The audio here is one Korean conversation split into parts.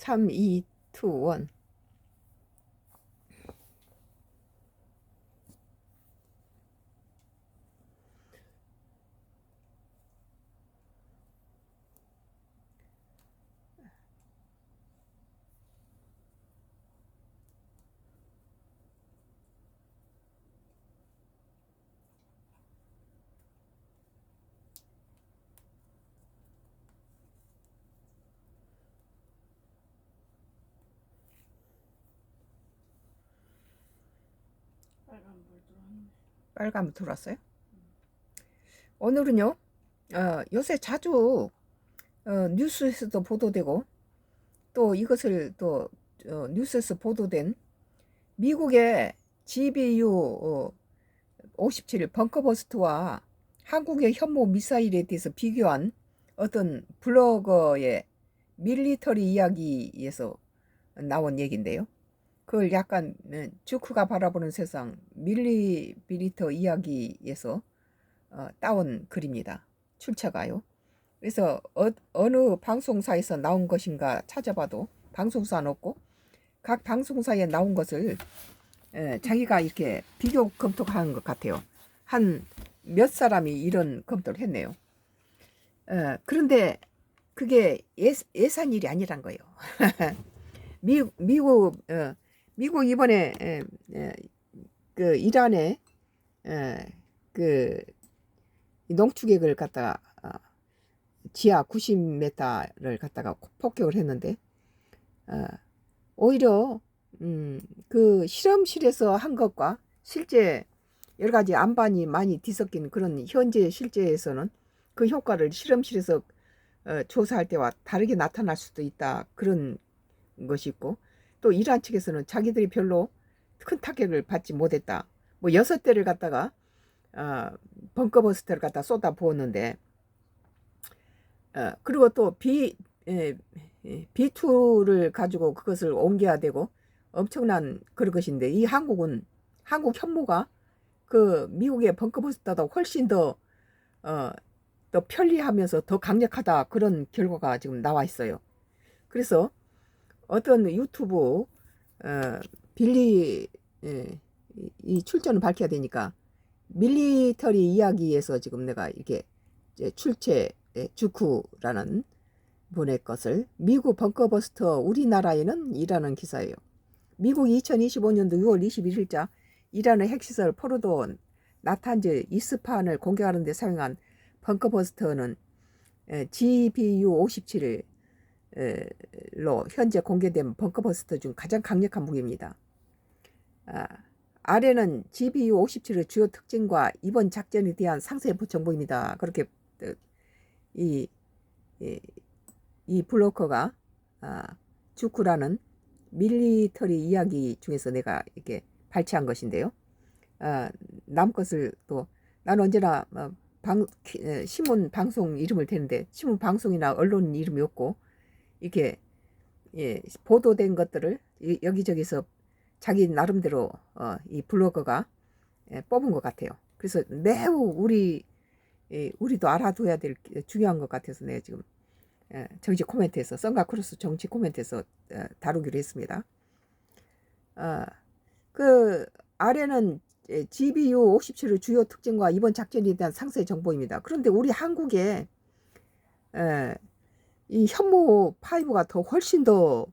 3, 2, 2, 1. 빨간불 들어왔네. 빨간불 들어왔어요? 오늘은요, 요새 자주 뉴스에서도 보도되고 또 이것을 또 뉴스에서 보도된 미국의 GBU 57 벙커버스트와 한국의 현모 미사일에 대해서 비교한 어떤 블로거의 밀리터리 이야기에서 나온 얘기인데요. 그걸 약간 주크가 바라보는 세상 밀리비리터 이야기에서 따온 글입니다. 출처가요. 그래서 어느 방송사에서 나온 것인가 찾아봐도 방송사는 없고 각 방송사에 나온 것을 자기가 이렇게 비교 검토하는 것 같아요. 한 몇 사람이 이런 검토를 했네요. 그런데 그게 예산 일이 아니란 거예요. 미국 이번에 그 이란에 그 농축액을 갖다가 지하 90m를 갖다가 폭격을 했는데 오히려 그 실험실에서 한 것과 실제 여러 가지 안반이 많이 뒤섞인 그런 현재 실제에서는 그 효과를 실험실에서 조사할 때와 다르게 나타날 수도 있다, 그런 것이 있고, 또 이란 측에서는 자기들이 별로 큰 타격을 받지 못했다. 뭐 6대를 갖다가 벙커버스터를 갖다 쏟아 부었는데, 그리고 또 B2를 가지고 그것을 옮겨야 되고 엄청난 그런 것인데, 이 한국 현무가 그 미국의 벙커버스터보다 훨씬 더 편리하면서 더 강력하다, 그런 결과가 지금 나와 있어요. 그래서 어떤 유튜브 빌리 이 출처는 밝혀야 되니까 밀리터리 이야기에서 지금 내가 이렇게 출처 주쿠라는 분의 것을, 미국 벙커버스터 우리나라에는 이라는 기사예요. 미국이 2025년도 6월 21일자 이란의 핵시설 포르도 나탄즈 이스파한을 공격하는 데 사용한 벙커버스터는 GBU-57로 현재 공개된 벙커버스터 중 가장 강력한 무기입니다. 아래는 GBU-57의 주요 특징과 이번 작전에 대한 상세 정보입니다. 그렇게 이 블로커가 주쿠라는 밀리터리 이야기 중에서 내가 이렇게 발췌한 것인데요. 남 것을 또 나는 언제나 신문 방송 이름을 대는데 신문 방송이나 언론 이름이 없고 이렇게 보도된 것들을 여기저기서 자기 나름대로 이 블로거가 뽑은 것 같아요. 그래서 매우 우리도 알아둬야 될 중요한 것 같아서 내가 지금 정치 코멘트에서 썬가크루스 정치 코멘트에서 다루기로 했습니다. 그 아래는 GBU-57의 주요 특징과 이번 작전에 대한 상세 정보입니다. 그런데 우리 한국에 이 현무5가 더 훨씬 더,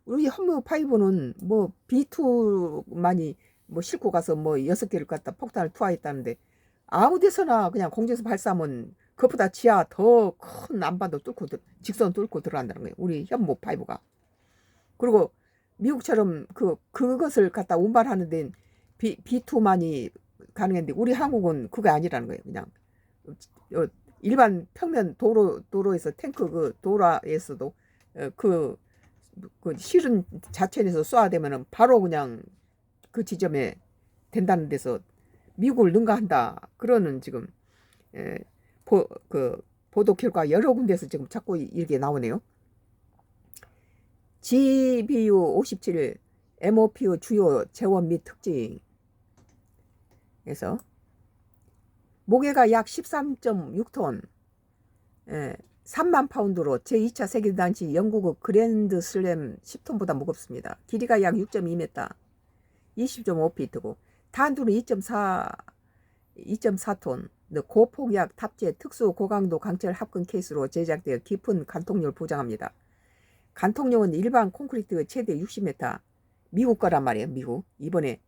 우리 현무5는 뭐 B2만이 뭐 싣고 가서 뭐 6개를 갖다 폭탄을 투하했다는데, 아무 데서나 그냥 공중에서 발사하면 그것보다 지하 더 큰 안반도 뚫고 직선 뚫고 들어간다는 거예요, 우리 현무5가. 그리고 미국처럼 그것을 갖다 운반하는 데는 B2만이 가능했는데 우리 한국은 그게 아니라는 거예요. 그냥 일반 평면 도로에서 탱크 그 도로에서도 그 실은 자체에서 쏘아대면은 바로 그냥 그 지점에 된다는 데서 미국을 능가한다, 그러는 지금 보도 결과 여러 군데서 지금 자꾸 이렇게 나오네요. GBU-57 MOPU 주요 재원 및 특징에서 무게가 약 13.6톤, 3만 파운드로 제2차 세계대잔치 영국의 그랜드 슬램 10톤보다 무겁습니다. 길이가 약 6.2m, 20.5피트고 탄두는 2.4톤, 고폭약 탑재 특수 고강도 강철 합금 케이스로 제작되어 깊은 관통력을 보장합니다. 관통력은 일반 콘크리트 최대 60m, 미국 거란 말이에요. 미국. 이번에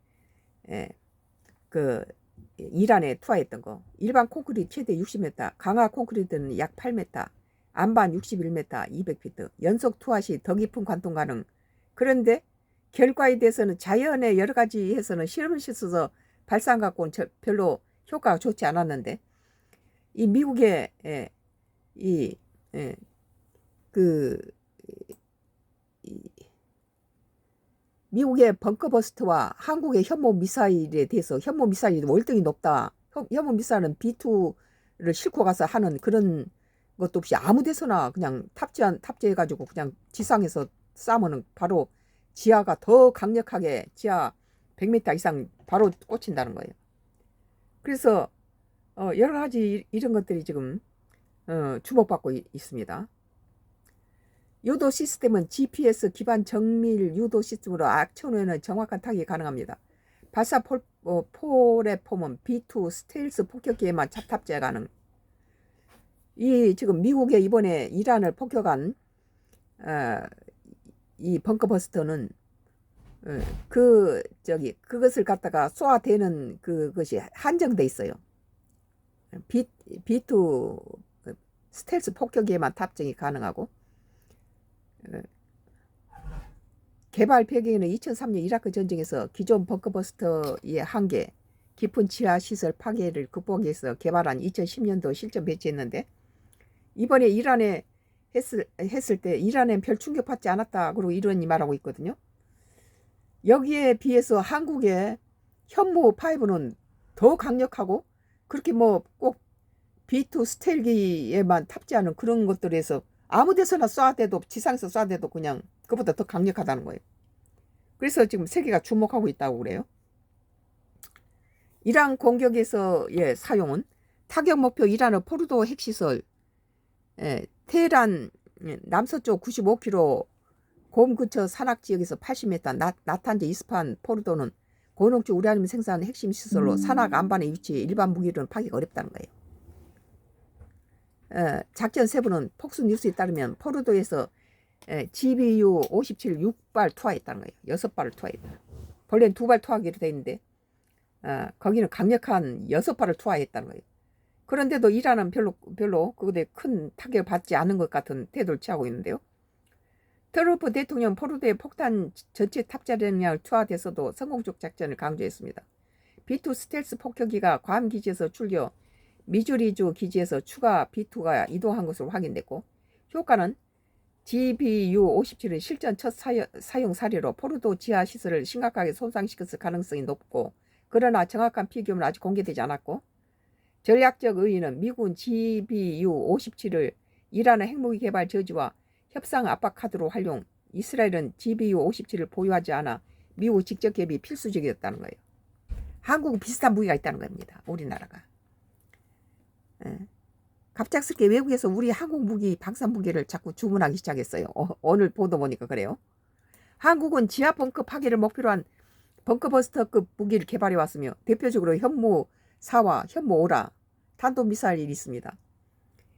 그 이란에 투하했던 거. 일반 콘크리트 최대 60m, 강화 콘크리트는 약 8m, 안반 61m, 200피트. 연속 투하 시 더 깊은 관통 가능. 그런데 결과에 대해서는 자연의 여러 가지 해서는 실험을 써서 발상 갖고는 별로 효과가 좋지 않았는데, 이 미국의 미국의 벙커버스트와 한국의 현모 미사일에 대해서 현모 미사일이 월등히 높다. 현모 미사일은 B2를 싣고 가서 하는 그런 것도 없이 아무 데서나 그냥 탑재해가지고 그냥 지상에서 쏴면은 바로 지하가 더 강력하게 지하 100m 이상 바로 꽂힌다는 거예요. 그래서 여러 가지 이런 것들이 지금 주목받고 있습니다. 유도 시스템은 GPS 기반 정밀 유도 시스템으로 악천 후에는 정확한 타격이 가능합니다. 발사 플랫폼은 B2 스텔스 폭격기에만 탑재 가능. 이 지금 미국에 이번에 이란을 폭격한 이 벙커버스터는 그것을 갖다가 쏘아대는 그것이 한정돼 있어요. B2 스텔스 폭격기에만 탑재이 가능하고, 개발 배경에는 2003년 이라크 전쟁에서 기존 벙커버스터의 한계, 깊은 지하 시설 파괴를 극복하기 위해서 개발한 2010년도 실전 배치했는데, 이번에 이란에 했을 때 이란엔 별 충격받지 않았다 그러고 이런 말하고 있거든요. 여기에 비해서 한국의 현무 5는 더 강력하고, 그렇게 뭐 꼭 B2 스텔기에만 탑재하는 그런 것들에서 아무 데서나 쏴대도, 지상에서 쏴대도 그냥 그보다 더 강력하다는 거예요. 그래서 지금 세계가 주목하고 있다고 그래요. 이란 공격에서의 사용은 타격 목표 이란의 포르도 핵시설, 테헤란 남서쪽 95km, 곰 근처 산악지역에서 80m, 나탄제 이스파한 포르도는 고농축 우라늄 생산 핵심 시설로 산악 안반에 위치해 일반 무기로는 파기가 어렵다는 거예요. 작전 세부는 폭스 뉴스에 따르면 포르도에서 GBU 57 6발 투하했다는 거예요. 6발을 투하했다. 본래는 2발 투하하기로 돼 있는데 거기는 강력한 6발을 투하했다는 거예요. 그런데도 이란은 별로 그것에 큰 타격을 받지 않은 것 같은 태도를 취하고 있는데요. 트럼프 대통령 포르도에 폭탄 전체 탑재량을 투하돼서도 성공적 작전을 강조했습니다. B2 스텔스 폭격기가 괌 기지에서 출격, 미주리주 기지에서 추가 B2가 이동한 것으로 확인됐고, 효과는 GBU-57은 실전 첫 사용 사례로 포르도 지하 시설을 심각하게 손상시켰을 가능성이 높고, 그러나 정확한 피규어는 아직 공개되지 않았고, 전략적 의의는 미국은 GBU-57을 이란의 핵무기 개발 저지와 협상 압박 카드로 활용, 이스라엘은 GBU-57을 보유하지 않아 미국 직접 개입이 필수적이었다는 거예요. 한국은 비슷한 무기가 있다는 겁니다. 우리나라가. 갑작스럽게 외국에서 우리 한국 무기, 방산 무기를 자꾸 주문하기 시작했어요. 오늘 보도 보니까 그래요. 한국은 지하 벙커 파괴를 목표로 한 벙커버스터급 무기를 개발해 왔으며, 대표적으로 현무 4와 현무 5라 탄도미사일이 있습니다.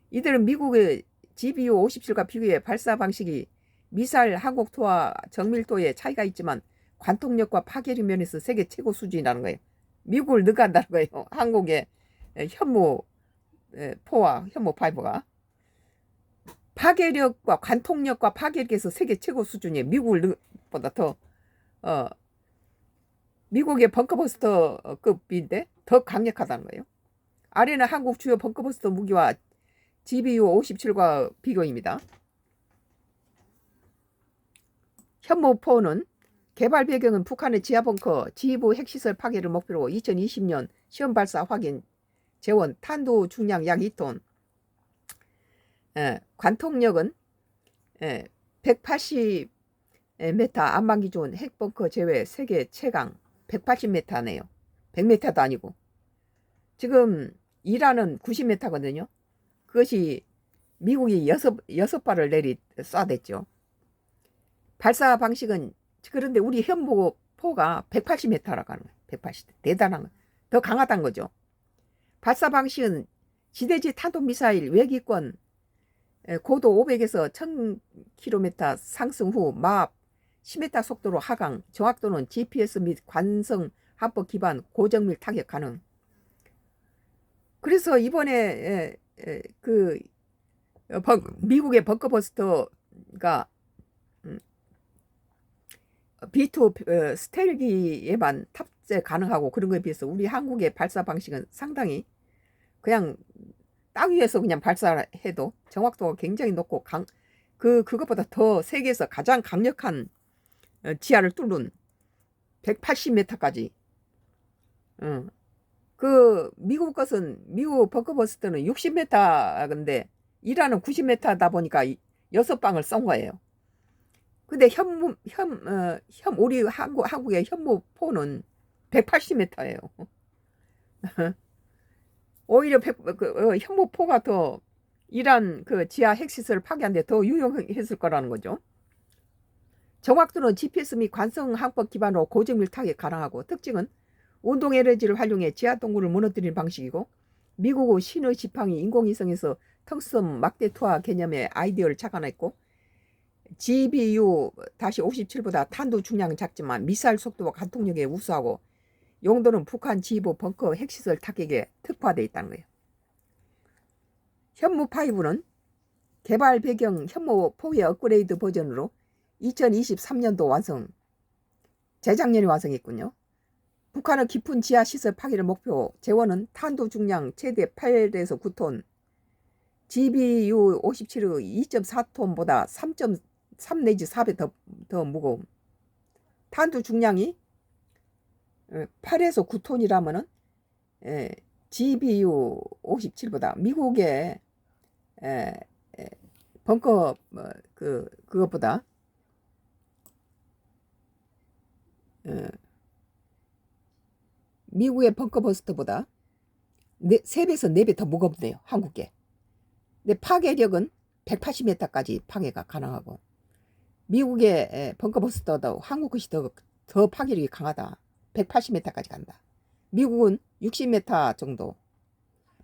이들은 미국의 GBU-57과 비교해 발사 방식이 미사일 항공토와 정밀도의 차이가 있지만 관통력과 파괴력 면에서 세계 최고 수준이라는 거예요. 미국을 능가한다는 거예요. 한국의 현무 4와 현무 5가 파괴력과 관통력과 파괴력에서 세계 최고 수준이에요. 미국보다 더 미국의 벙커버스터급인데 더 강력하다는 거예요. 아래는 한국 주요 벙커버스터 무기와 GBU-57과 비교입니다. 현무4는 개발 배경은 북한의 지하벙커 지휘부 핵시설 파괴를 목표로 2020년 시험 발사 확인 재원, 탄도 중량 약 2톤, 관통력은 180m, 안방 기준 핵벙커 제외 세계 최강 180m네요. 100m도 아니고. 지금 이란은 90m거든요. 그것이 미국이 여섯 발을 쏴댔죠. 발사 방식은 그런데 우리 현무포가 180m라고 하는 거예요. 180. 대단한 거. 더 강하다는 거죠. 발사 방식은 지대지 탄도미사일 외기권 고도 500에서 1000km 상승 후 막 10m 속도로 하강, 정확도는 GPS 및 관성 합법 기반 고정밀 타격 가능. 그래서 이번에 그 미국의 벙커버스터가 B2 스텔기에만 탑재 가능하고 그런 거에 비해서 우리 한국의 발사 방식은 상당히 그냥 땅 위에서 그냥 발사해도 정확도가 굉장히 높고 그것보다 더 세계에서 가장 강력한 지하를 뚫는 180m까지. 그 미국 것은 미국 벙커버스터는 60m 근데 이란은 90m다 보니까 6방을 쏜 거예요. 근데 우리 한국의 현무포는 180m예요. 오히려 현무포가 더 이란 그 지하 핵시설을 파괴하는데 더 유용했을 거라는 거죠. 정확도는 GPS 및 관성 항법 기반으로 고정밀 타격 가능하고 특징은 운동 에너지를 활용해 지하 동굴을 무너뜨리는 방식이고 미국의 신의 지팡이 인공위성에서 텅스턴 막대 투하 개념의 아이디어를 착안했고 GBU-57보다 탄도 중량은 작지만 미사일 속도와 관통력에 우수하고 용도는 북한 지휘부 벙커 핵시설 타격에 특화되어 있다는 거예요. 현무5는 개발 배경 현무4의 업그레이드 버전으로 2023년도 재작년에 완성했군요. 북한의 깊은 지하 시설 파괴를 목표 재원은 탄도 중량 최대 8에서 9톤, GBU-57의 2.4톤보다 3 내지 4배 더 무거움. 탄도 중량이 8에서 9톤이라면은 GBU-57보다 미국의 벙커 그것보다 미국의 벙커버스터보다 3배에서 4배 더 무겁네요. 한국계. 근데 파괴력은 180m까지 파괴가 가능하고 미국의 벙커버스터도 한국 것이 더 파괴력이 강하다. 180m까지 간다. 미국은 60m 정도.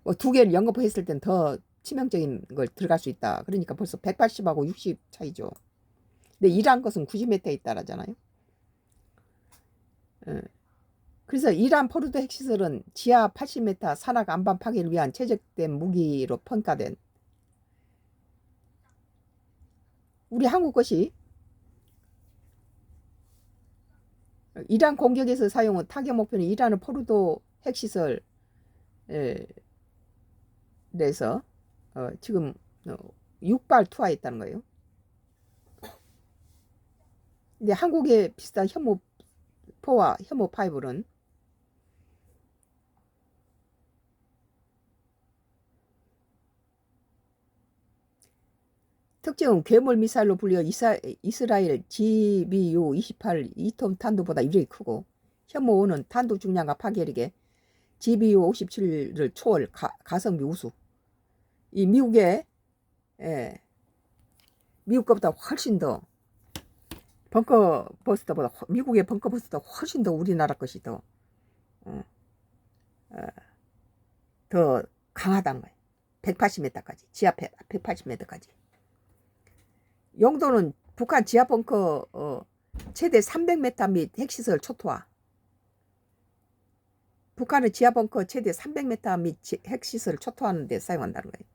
뭐 2개를 연거푸했을 땐 더 치명적인 걸 들어갈 수 있다. 그러니까 벌써 180하고 60 차이죠. 근데 이란 것은 90m에 있다라잖아요. 그래서 이란 포르드 핵시설은 지하 80m 산악 안반 파괴를 위한 최적된 무기로 평가된 우리 한국 것이 이란 공격에서 사용한 타격 목표는 이란의 포르도 핵시설에서 지금 6발 투하했다는 거예요. 근데 한국의 비슷한 현무4와 현무5는 특징은 괴물 미사일로 불려 이스라엘 GBU-28 2톤 탄도보다 유력이 크고 현무5는 탄도 중량과 파괴력에 GBU-57을 초월 가성비 우수. 이 미국 것보다 훨씬 더 미국의 벙커버스터보다 훨씬 더 우리나라 것이 더 강하다는 거예요. 180m까지 지하 180m까지. 용도는 북한 지하 벙커 최대 300m 및 핵시설 초토화. 북한의 지하 벙커 최대 300m 및 핵시설을 초토화하는 데 사용한다는 거예요.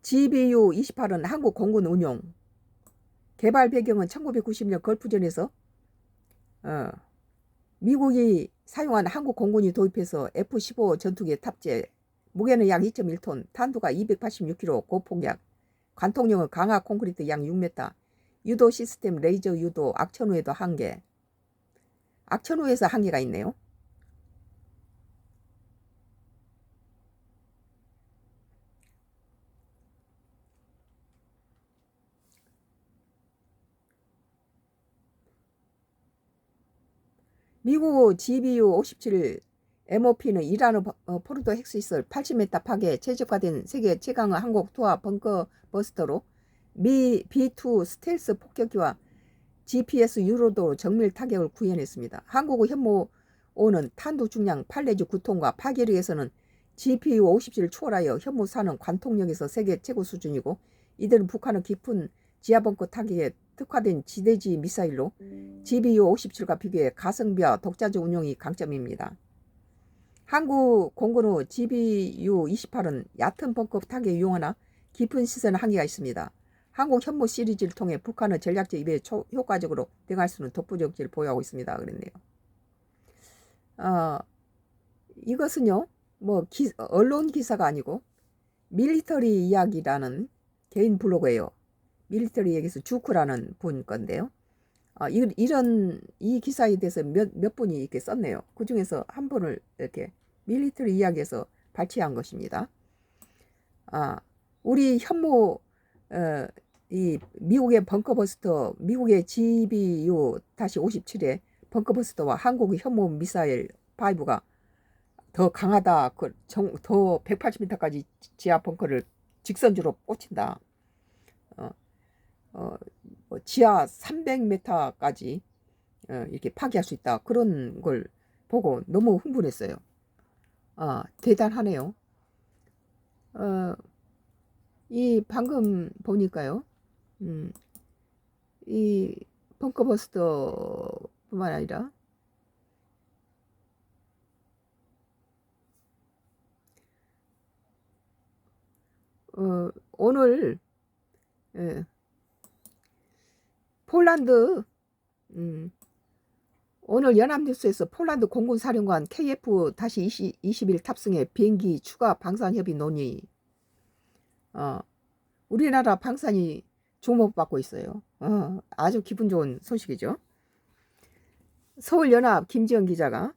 GBU-28은 한국 공군 운용. 개발 배경은 1990년 걸프전에서 미국이 사용한 한국 공군이 도입해서 F-15 전투기에 탑재. 무게는 약 2.1톤, 탄두가 286kg, 고폭약. 관통력은 강화 콘크리트 약 6m, 유도 시스템 레이저 유도, 악천후에도 1개. 악천후에서 1개가 있네요. 미국 GBU-57 MOP는 이란의 포르도 핵시설 80m 파괴 최적화된 세계 최강의 항공 투하 벙커 버스터로 B2 스텔스 폭격기와 GPS 유로도 정밀 타격을 구현했습니다. 한국의 현무호는 탄두 중량 8내지 9톤과 파괴력에서는 GPU 50를 초월하여 현무사는 관통력에서 세계 최고 수준이고, 이들은 북한의 깊은 지하벙커 타격에 특화된 지대지 미사일로 GBU 57과 비교해 가성비와 독자적 운용이 강점입니다. 한국 공군의 GBU 28은 얕은 벙커 타격에 유용하나 깊은 시선 한계가 있습니다. 한국 현무 시리즈를 통해 북한의 전략적 이배에 효과적으로 대응할 수 있는 독보적지를 보유하고 있습니다. 그랬네요. 이것은요, 언론 기사가 아니고 밀리터리 이야기라는 개인 블로그예요. 밀리터리 얘기에서 주크라는 분 건데요. 이 기사에 대해서 몇 분이 이렇게 썼네요. 그 중에서 한 분을 이렇게 밀리터리 이야기에서 발췌한 것입니다. 우리 현무, 이 미국의 벙커버스터, 미국의 GBU-57의 벙커버스터와 한국의 현무 미사일 5가 더 강하다. 더 180m까지 지하 벙커를 직선주로 꽂힌다. 지하 300m까지 이렇게 파괴할 수 있다. 그런 걸 보고 너무 흥분했어요. 대단하네요. 이 방금 보니까요. 이 벙커버스터뿐만 아니라 오늘 폴란드 오늘 연합뉴스에서 폴란드 공군사령관 KF-21 탑승해 비행기 추가 방산 협의 논의. 우리나라 방산이 주목받고 있어요. 아주 기분 좋은 소식이죠. 서울연합 김지영 기자가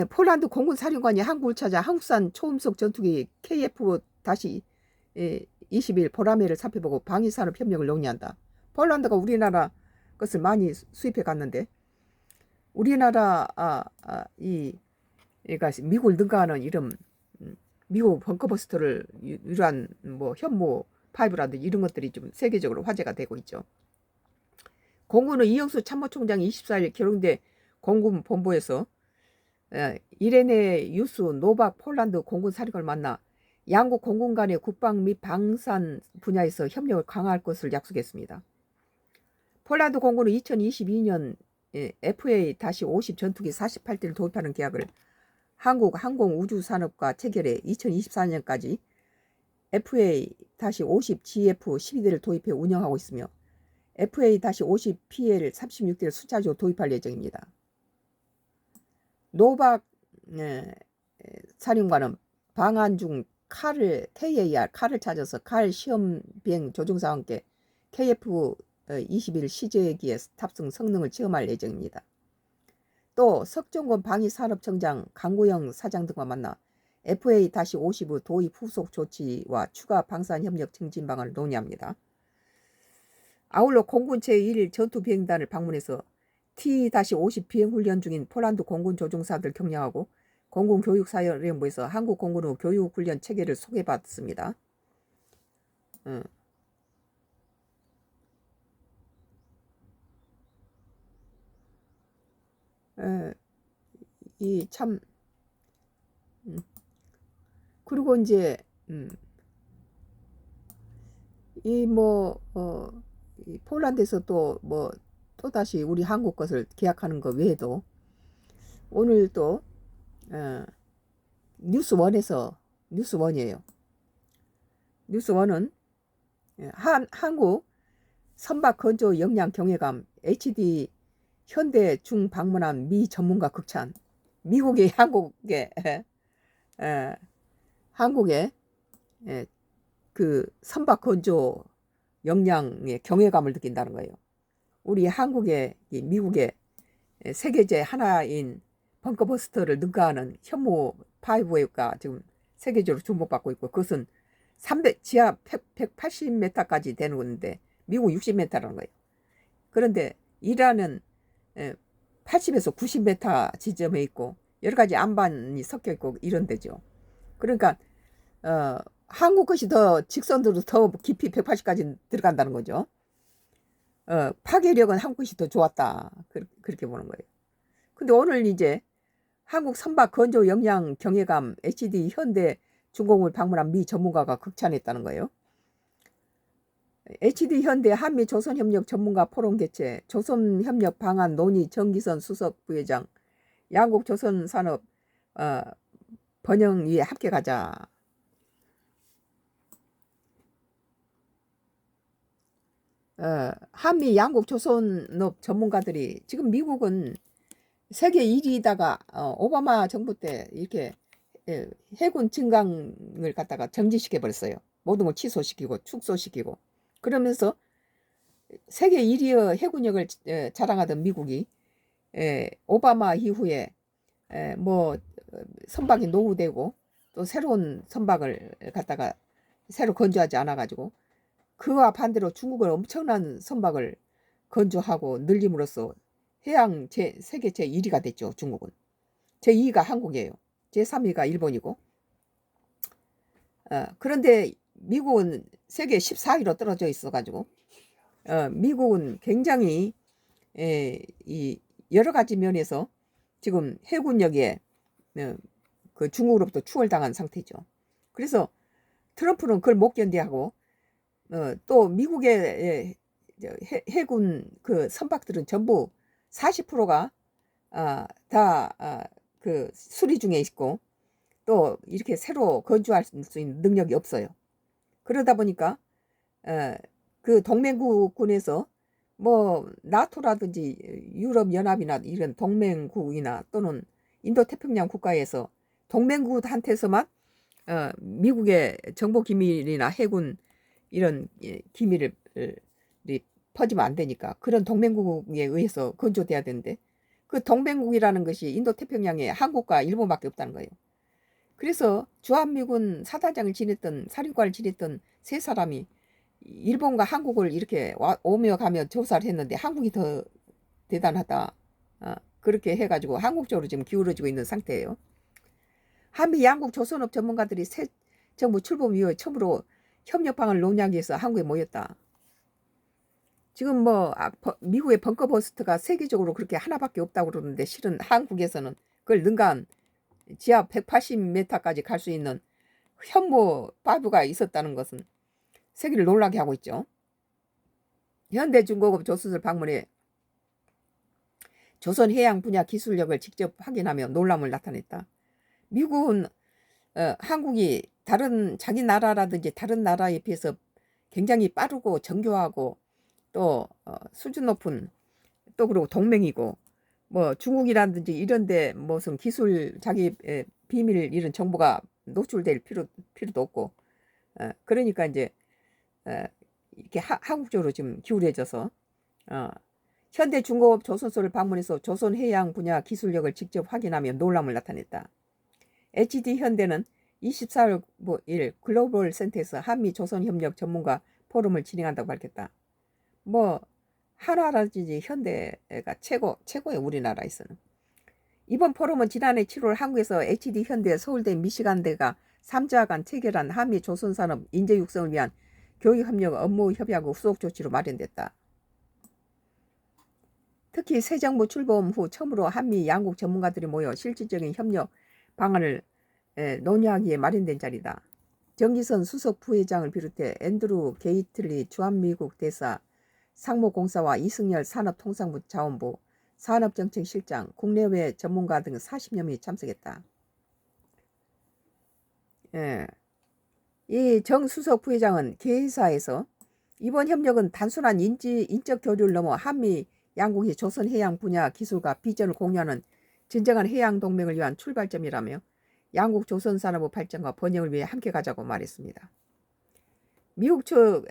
폴란드 공군사령관이 한국을 찾아 한국산 초음속 전투기 KF-21 보라매를 살펴보고 방위산업 협력을 논의한다. 폴란드가 우리나라 것을 많이 수입해 갔는데, 우리나라 그러니까 미국을 능가하는 이런 미국 벙커버스터를 유한 현무 5라든지 이런 것들이 좀 세계적으로 화제가 되고 있죠. 공군은 이영수 참모총장이 24일 결혼대 공군 본부에서 이레네 유스 노박 폴란드 공군 사령관을 만나 양국 공군 간의 국방 및 방산 분야에서 협력을 강화할 것을 약속했습니다. 폴란드 공군은 2022년 FA-50 전투기 48대를 도입하는 계약을 한국 항공우주산업과 체결해 2024년까지 FA-50 GF-12대를 도입해 운영하고 있으며 FA-50 PL 36대를 순차적으로 도입할 예정입니다. 노박 사령관은 방한 중 KAR 칼을 찾아서 칼 시험 비행 조종사와 함께 KF-21 시제기의 탑승 성능을 체험할 예정입니다. 또 석정권 방위산업청장 강구영 사장 등과 만나 FA-50 도입 후속 조치와 추가 방산 협력 증진 방안을 논의합니다. 아울러 공군 제1 전투비행단을 방문해서 T-50 비행훈련 중인 폴란드 공군 조종사들 격려하고 공군교육사령부에서 한국 공군의 교육훈련 체계를 소개받습니다. 이 참 그리고 이제 이 폴란드에서 또다시 우리 한국 것을 계약하는 것 외에도 오늘 또 뉴스원이에요. 뉴스원은 한국 선박 건조 역량 경외감 HD 현대 중 방문한 미 전문가 극찬. 미국이 한국의 그 선박 건조 역량의 경외감을 느낀다는 거예요. 우리 한국의 미국의 세계제 하나인 벙커버스터를 능가하는 현무 5가 지금 세계적으로 주목받고 있고, 그것은 지하 180m까지 되는 건데 미국 60m라는 거예요. 그런데 이란은 80에서 90m 지점에 있고 여러 가지 안반이 섞여 있고 이런 데죠. 그러니까 한국 것이 더 직선으로 더 깊이 180까지 들어간다는 거죠. 파괴력은 한국 것이 더 좋았다. 그렇게 보는 거예요. 근데 오늘 이제 한국 선박 건조 역량 경외감 HD 현대 중공을 방문한 미 전문가가 극찬했다는 거예요. HD 현대 한미 조선협력 전문가 포럼 개최, 조선협력 방안 논의 정기선 수석 부회장, 양국 조선산업 번영위에 함께 가자. 한미 양국 조선업 전문가들이 지금 미국은 세계 1위다가 오바마 정부 때 이렇게 해군 증강을 갖다가 정지시켜 버렸어요. 모든 걸 취소시키고 축소시키고 그러면서 세계 1위의 해군력을 자랑하던 미국이 오바마 이후에 뭐 선박이 노후되고 또 새로운 선박을 갖다가 새로 건조하지 않아 가지고 그와 반대로 중국은 엄청난 선박을 건조하고 늘림으로써 해양 세계 제1위가 됐죠. 중국은 제2위가 한국이에요. 제3위가 일본이고 그런데 미국은 세계 14위로 떨어져 있어 가지고 미국은 굉장히 이 여러 가지 면에서 지금 해군력에 그 중국으로부터 추월당한 상태죠. 그래서 트럼프는 그걸 못 견디하고 또 미국의 해군 그 선박들은 전부 40%가 다 그 수리 중에 있고 또 이렇게 새로 건조할 수 있는 능력이 없어요. 그러다 보니까 그 동맹국군에서 뭐 나토라든지 유럽연합이나 이런 동맹국이나 또는 인도태평양 국가에서 동맹국한테서만 미국의 정보기밀이나 해군 이런 기밀을 퍼지면 안 되니까 그런 동맹국에 의해서 건조돼야 되는데 그 동맹국이라는 것이 인도태평양에 한국과 일본밖에 없다는 거예요. 그래서 주한미군 사단장을 지냈던 사령관을 지냈던 세 사람이 일본과 한국을 이렇게 오며 가며 조사를 했는데 한국이 더 대단하다. 그렇게 해가지고 한국 쪽으로 지금 기울어지고 있는 상태예요. 한미 양국 조선업 전문가들이 새 정부 출범 이후에 처음으로 협력 방안을 논의하기 위해서 한국에 모였다. 지금 뭐 미국의 벙커버스트가 세계적으로 그렇게 하나밖에 없다고 그러는데 실은 한국에서는 그걸 능가한 지하 180m까지 갈 수 있는 현모 5가 있었다는 것은 세계를 놀라게 하고 있죠. 현대중공업 조선을 방문해 조선 해양 분야 기술력을 직접 확인하며 놀람을 나타냈다. 미국은 한국이 자기 나라라든지 다른 나라에 비해서 굉장히 빠르고 정교하고 또 수준 높은 또 그리고 동맹이고 뭐 중국이라든지 이런데 무슨 기술 자기 비밀 이런 정보가 노출될 필요도 없고 그러니까 이제 이렇게 한국 쪽으로 지금 기울어져서 현대중공업 조선소를 방문해서 조선 해양 분야 기술력을 직접 확인하며 놀람을 나타냈다. HD 현대는 24일 글로벌 센터에서 한미 조선협력 전문가 포럼을 진행한다고 밝혔다. 뭐 한화라든지 현대가 최고의 우리나라에서는. 이번 포럼은 지난해 7월 한국에서 HD 현대 서울대 미시간대가 3자 간 체결한 한미 조선산업 인재 육성을 위한 교육협력 업무 협약의 후속 조치로 마련됐다. 특히 새 정부 출범 후 처음으로 한미 양국 전문가들이 모여 실질적인 협력 방안을 논의하기에 마련된 자리다. 정기선 수석 부회장을 비롯해 앤드루 게이틀리 주한미국 대사, 상무공사와 이승열 산업통상부 자원부, 산업정책실장, 국내외 전문가 등 40여 명이 참석했다. 이 정 수석 부회장은 개회사에서 이번 협력은 단순한 인적 교류를 넘어 한미 양국이 조선 해양 분야 기술과 비전을 공유하는 진정한 해양 동맹을 위한 출발점이라며 양국 조선 산업의 발전과 번영을 위해 함께 가자고 말했습니다. 미국 측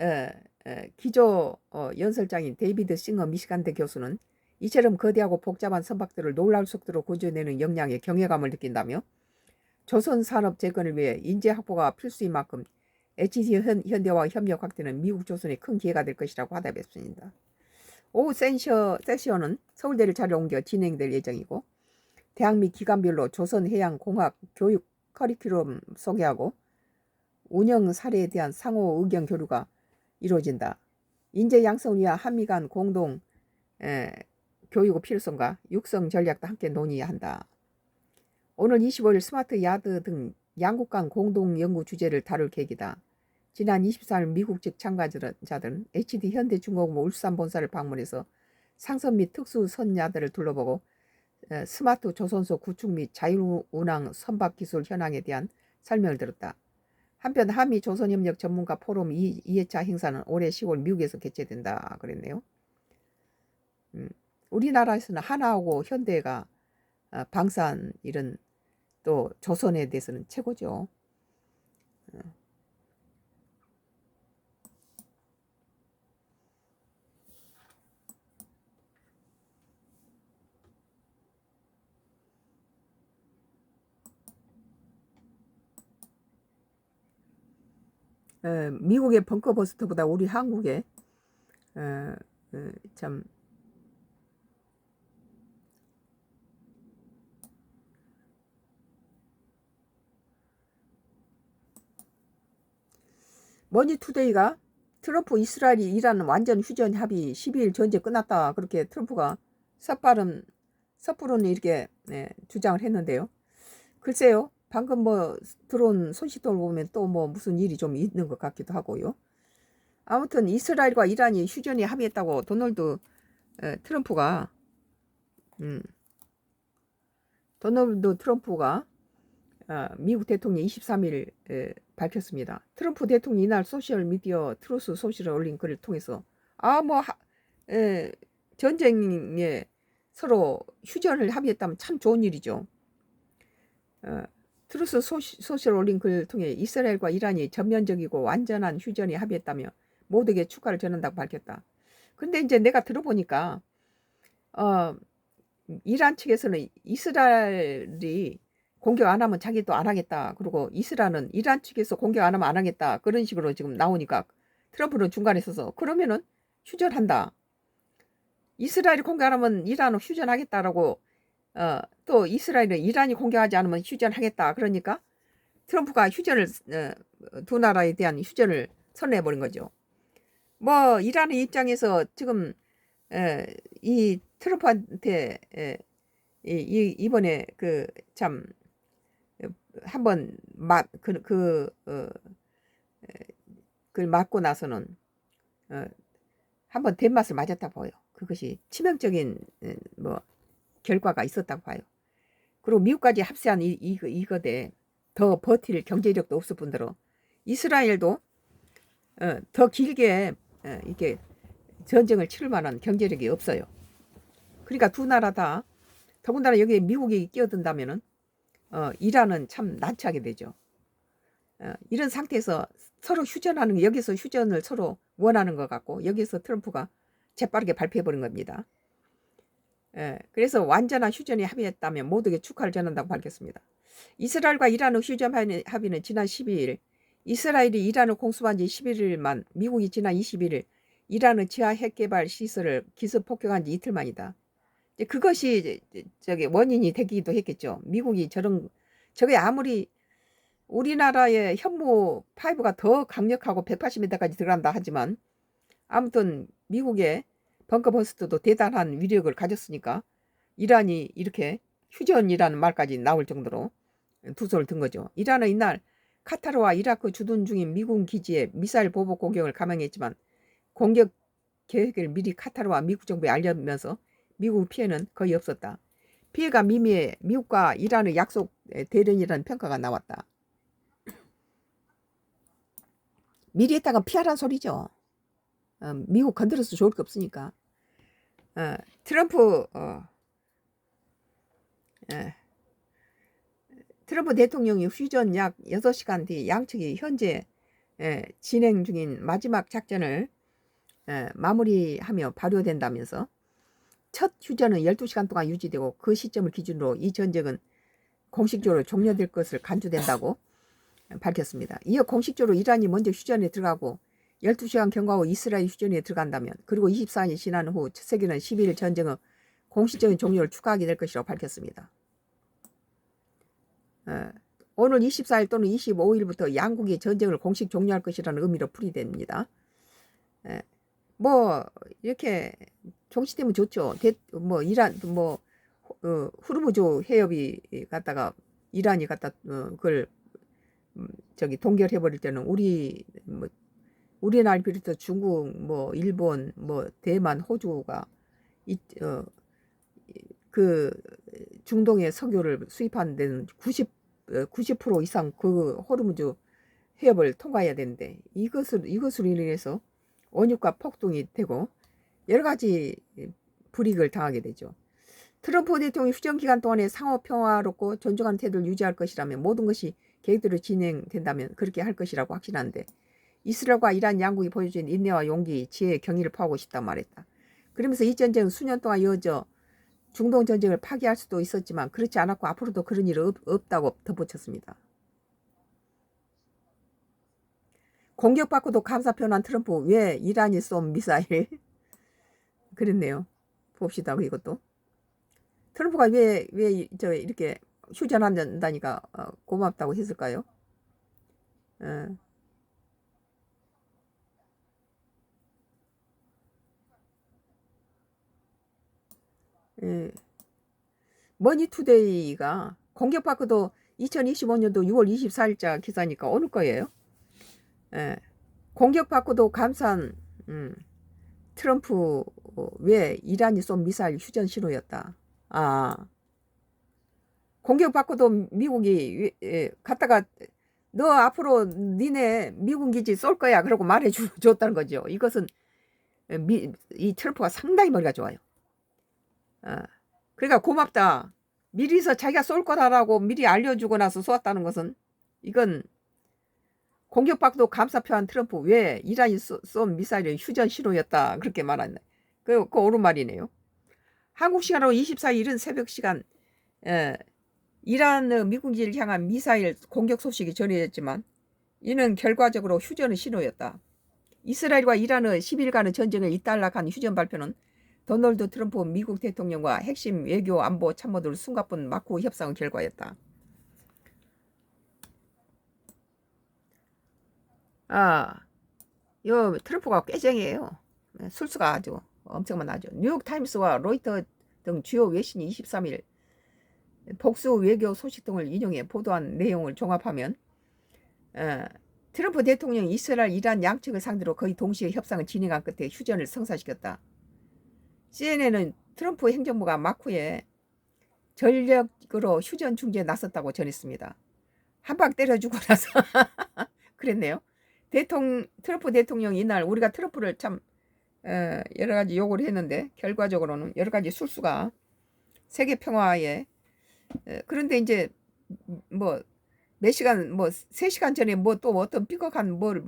기조 연설장인 데이비드 싱어 미시간대 교수는 이처럼 거대하고 복잡한 선박들을 놀라울 속도로 건조내는 역량에 경외감을 느낀다며 조선 산업 재건을 위해 인재 확보가 필수인 만큼 HD 현대와 협력 확대는 미국 조선에 큰 기회가 될 것이라고 화답했습니다. 오후 세션은 서울대를 자리로 옮겨 진행될 예정이고 대학 및 기관별로 조선해양공학 교육 커리큘럼 소개하고 운영 사례에 대한 상호 의견 교류가 이루어진다. 인재 양성을 위한 한미 간 공동 교육의 필요성과 육성 전략도 함께 논의한다. 오늘 25일 스마트 야드 등 양국 간 공동 연구 주제를 다룰 계획이다. 지난 24일 미국 측 참가자들은 HD 현대중공업 울산 본사를 방문해서 상선 및 특수 선야들을 둘러보고 스마트 조선소 구축 및 자율운항 선박 기술 현황에 대한 설명을 들었다. 한편 한미 조선협력 전문가 포럼 2회차 행사는 올해 10월 미국에서 개최된다 그랬네요. 우리나라에서는 하나하고 현대가 방산 이런 또 조선에 대해서는 최고죠. 미국의 벙커버스터보다 우리 한국에 참 머니투데이가 트럼프 이스라엘이 이란 완전 휴전 합의 12일 전제 끝났다 그렇게 트럼프가 섣부른 이렇게 주장을 했는데요. 글쎄요. 방금 뭐 들어온 소식을 보면 또 뭐 무슨 일이 좀 있는 것 같기도 하고요. 아무튼 이스라엘과 이란이 휴전에 합의했다고 도널드 트럼프가 미국 대통령이 23일 밝혔습니다. 트럼프 대통령이 이날 소셜미디어 트루스 소셜을 올린 글을 통해서 전쟁에 서로 휴전을 합의했다면 참 좋은 일이죠. 트루스 소셜 올린 글을 통해 이스라엘과 이란이 전면적이고 완전한 휴전에 합의했다며 모두에게 축하를 전한다고 밝혔다. 근데 이제 내가 들어보니까 이란 측에서는 이스라엘이 공격 안 하면 자기도 안 하겠다. 그리고 이스라엘은 이란 측에서 공격 안 하면 안 하겠다. 그런 식으로 지금 나오니까 트럼프는 중간에 서서 그러면은 휴전한다. 이스라엘이 공격 안 하면 이란은 휴전하겠다라고 또 이스라엘은 이란이 공격하지 않으면 휴전하겠다. 그러니까 트럼프가 휴전을 두 나라에 대한 휴전을 선언해버린 거죠. 뭐 이란의 입장에서 지금 이 트럼프한테 이번에 참 한번 그걸 맞고 나서는 한번 된맛을 맞았다 보여. 그것이 치명적인 뭐 결과가 있었다고 봐요. 그리고 미국까지 합세한 이거대 더 버틸 경제력도 없을 뿐더러 이스라엘도 더 길게 이렇게 전쟁을 치를 만한 경제력이 없어요. 그러니까 두 나라 다 더군다나 여기에 미국이 끼어든다면은 이란은 참 난처하게 되죠. 이런 상태에서 서로 휴전하는 거, 여기서 휴전을 서로 원하는 것 같고 여기서 트럼프가 재빠르게 발표해버린 겁니다. 그래서 완전한 휴전에 합의했다면 모두에게 축하를 전한다고 밝혔습니다. 이스라엘과 이란의 휴전 합의는 지난 12일 이스라엘이 이란을 공습한 지 11일만 미국이 지난 21일 이란의 지하 핵개발 시설을 기습 폭격한 지 이틀 만이다. 그것이 원인이 되기도 했겠죠. 미국이 저게 아무리 우리나라의 현무 5가 더 강력하고 180m까지 들어간다 하지만 아무튼 미국의 벙커버스터도 대단한 위력을 가졌으니까 이란이 이렇게 휴전이라는 말까지 나올 정도로 두손을 든 거죠. 이란은 이날 카타르와 이라크 주둔 중인 미군 기지에 미사일 보복 공격을 감행했지만 공격 계획을 미리 카타르와 미국 정부에 알리면서 미국 피해는 거의 없었다. 피해가 미미해 미국과 이란의 약속 대련이라는 평가가 나왔다. 미리 했다가 피하라는 소리죠. 미국 건드려서 좋을 게 없으니까. 트럼프 대통령이 휴전 약 6시간 뒤 양측이 현재 진행 중인 마지막 작전을 마무리하며 발효된다면서 첫 휴전은 12시간 동안 유지되고 그 시점을 기준으로 이 전쟁은 공식적으로 종료될 것을 간주된다고 밝혔습니다. 이어 공식적으로 이란이 먼저 휴전에 들어가고 12시간 경과 후 이스라엘 휴전에 들어간다면 그리고 24일이 지난 후 세계는 12일 전쟁의 공식적인 종료를 축하하게 될 것이라고 밝혔습니다. 예, 오늘 24일 또는 25일부터 양국이 전쟁을 공식 종료할 것이라는 의미로 풀이됩니다. 예, 뭐 이렇게 종식되면 좋죠. 뭐 이란 뭐 후르무즈 해협이 갖다가 이란이 갖다 그걸 저기 동결해버릴 때는 우리나라 비롯해 중국 뭐 일본 뭐 대만 호주가 그 중동의 석유를 수입하는 데는 90% 이상 그 호르무즈 해협을 통과해야 되는데 이것으로 인해서 원유가 폭등이 되고 여러 가지 불이익을 당하게 되죠. 트럼프 대통령이 휴전 기간 동안에 상호 평화롭고 존중하는 태도를 유지할 것이라면 모든 것이 계획대로 진행된다면 그렇게 할 것이라고 확신하는데 이스라엘과 이란 양국이 보여준 인내와 용기, 지혜, 경의를 표하고 싶다고 말했다. 그러면서 이 전쟁은 수년 동안 이어져 중동 전쟁을 파기할 수도 있었지만 그렇지 않았고 앞으로도 그런 일은 없다고 덧붙였습니다. 공격받고도 감사 표현한 트럼프 왜 이란이 쏜 미사일 그랬네요. 봅시다. 이것도 트럼프가 왜 이렇게 휴전한다니까 고맙다고 했을까요? 예. 머니투데이가 공격받고도 2025년도 6월 24일자 기사니까 오늘 거예요. 예. 공격받고도 감사한 트럼프 왜 이란이 쏜 미사일 휴전 신호였다. 공격받고도 미국이 갔다가 너 앞으로 니네 미군 기지 쏠 거야 그러고 말해 줬다는 거죠. 이것은 이 트럼프가 상당히 머리가 좋아요. 그러니까 고맙다. 미리서 자기가 쏠 거다라고 미리 알려주고 나서 쏘았다는 것은 이건 공격받고도 감사 표한 트럼프 왜 이란이 쏜 미사일의 휴전 신호였다 그렇게 말했네. 그 옳은 말이네요. 한국 시간으로 24일 이른 새벽 시간 이란 미군기를 향한 미사일 공격 소식이 전해졌지만 이는 결과적으로 휴전의 신호였다. 이스라엘과 이란의 10일간의 전쟁을 일단락한 휴전 발표는 도널드 트럼프 미국 대통령과 핵심 외교 안보 참모들 숨가쁜 마크 협상의 결과였다. 이 트럼프가 꾀쟁이에요. 술수가 아주 엄청 많아죠. 뉴욕타임스와 로이터 등 주요 외신이 23일 복수 외교 소식 등을 인용해 보도한 내용을 종합하면 트럼프 대통령이 이스라엘, 이란 양측을 상대로 거의 동시에 협상을 진행한 끝에 휴전을 성사시켰다. CNN은 트럼프 행정부가 마쿠에 전력으로 휴전 중재에 나섰다고 전했습니다. 한 방 때려주고 나서 그랬네요. 트럼프 대통령이 이날 우리가 트럼프를 참 여러 가지 욕을 했는데 결과적으로는 여러 가지 술수가 세계 평화에 그런데 이제 뭐 몇 시간 뭐 3시간 전에 뭐 또 어떤 삐걱한 뭘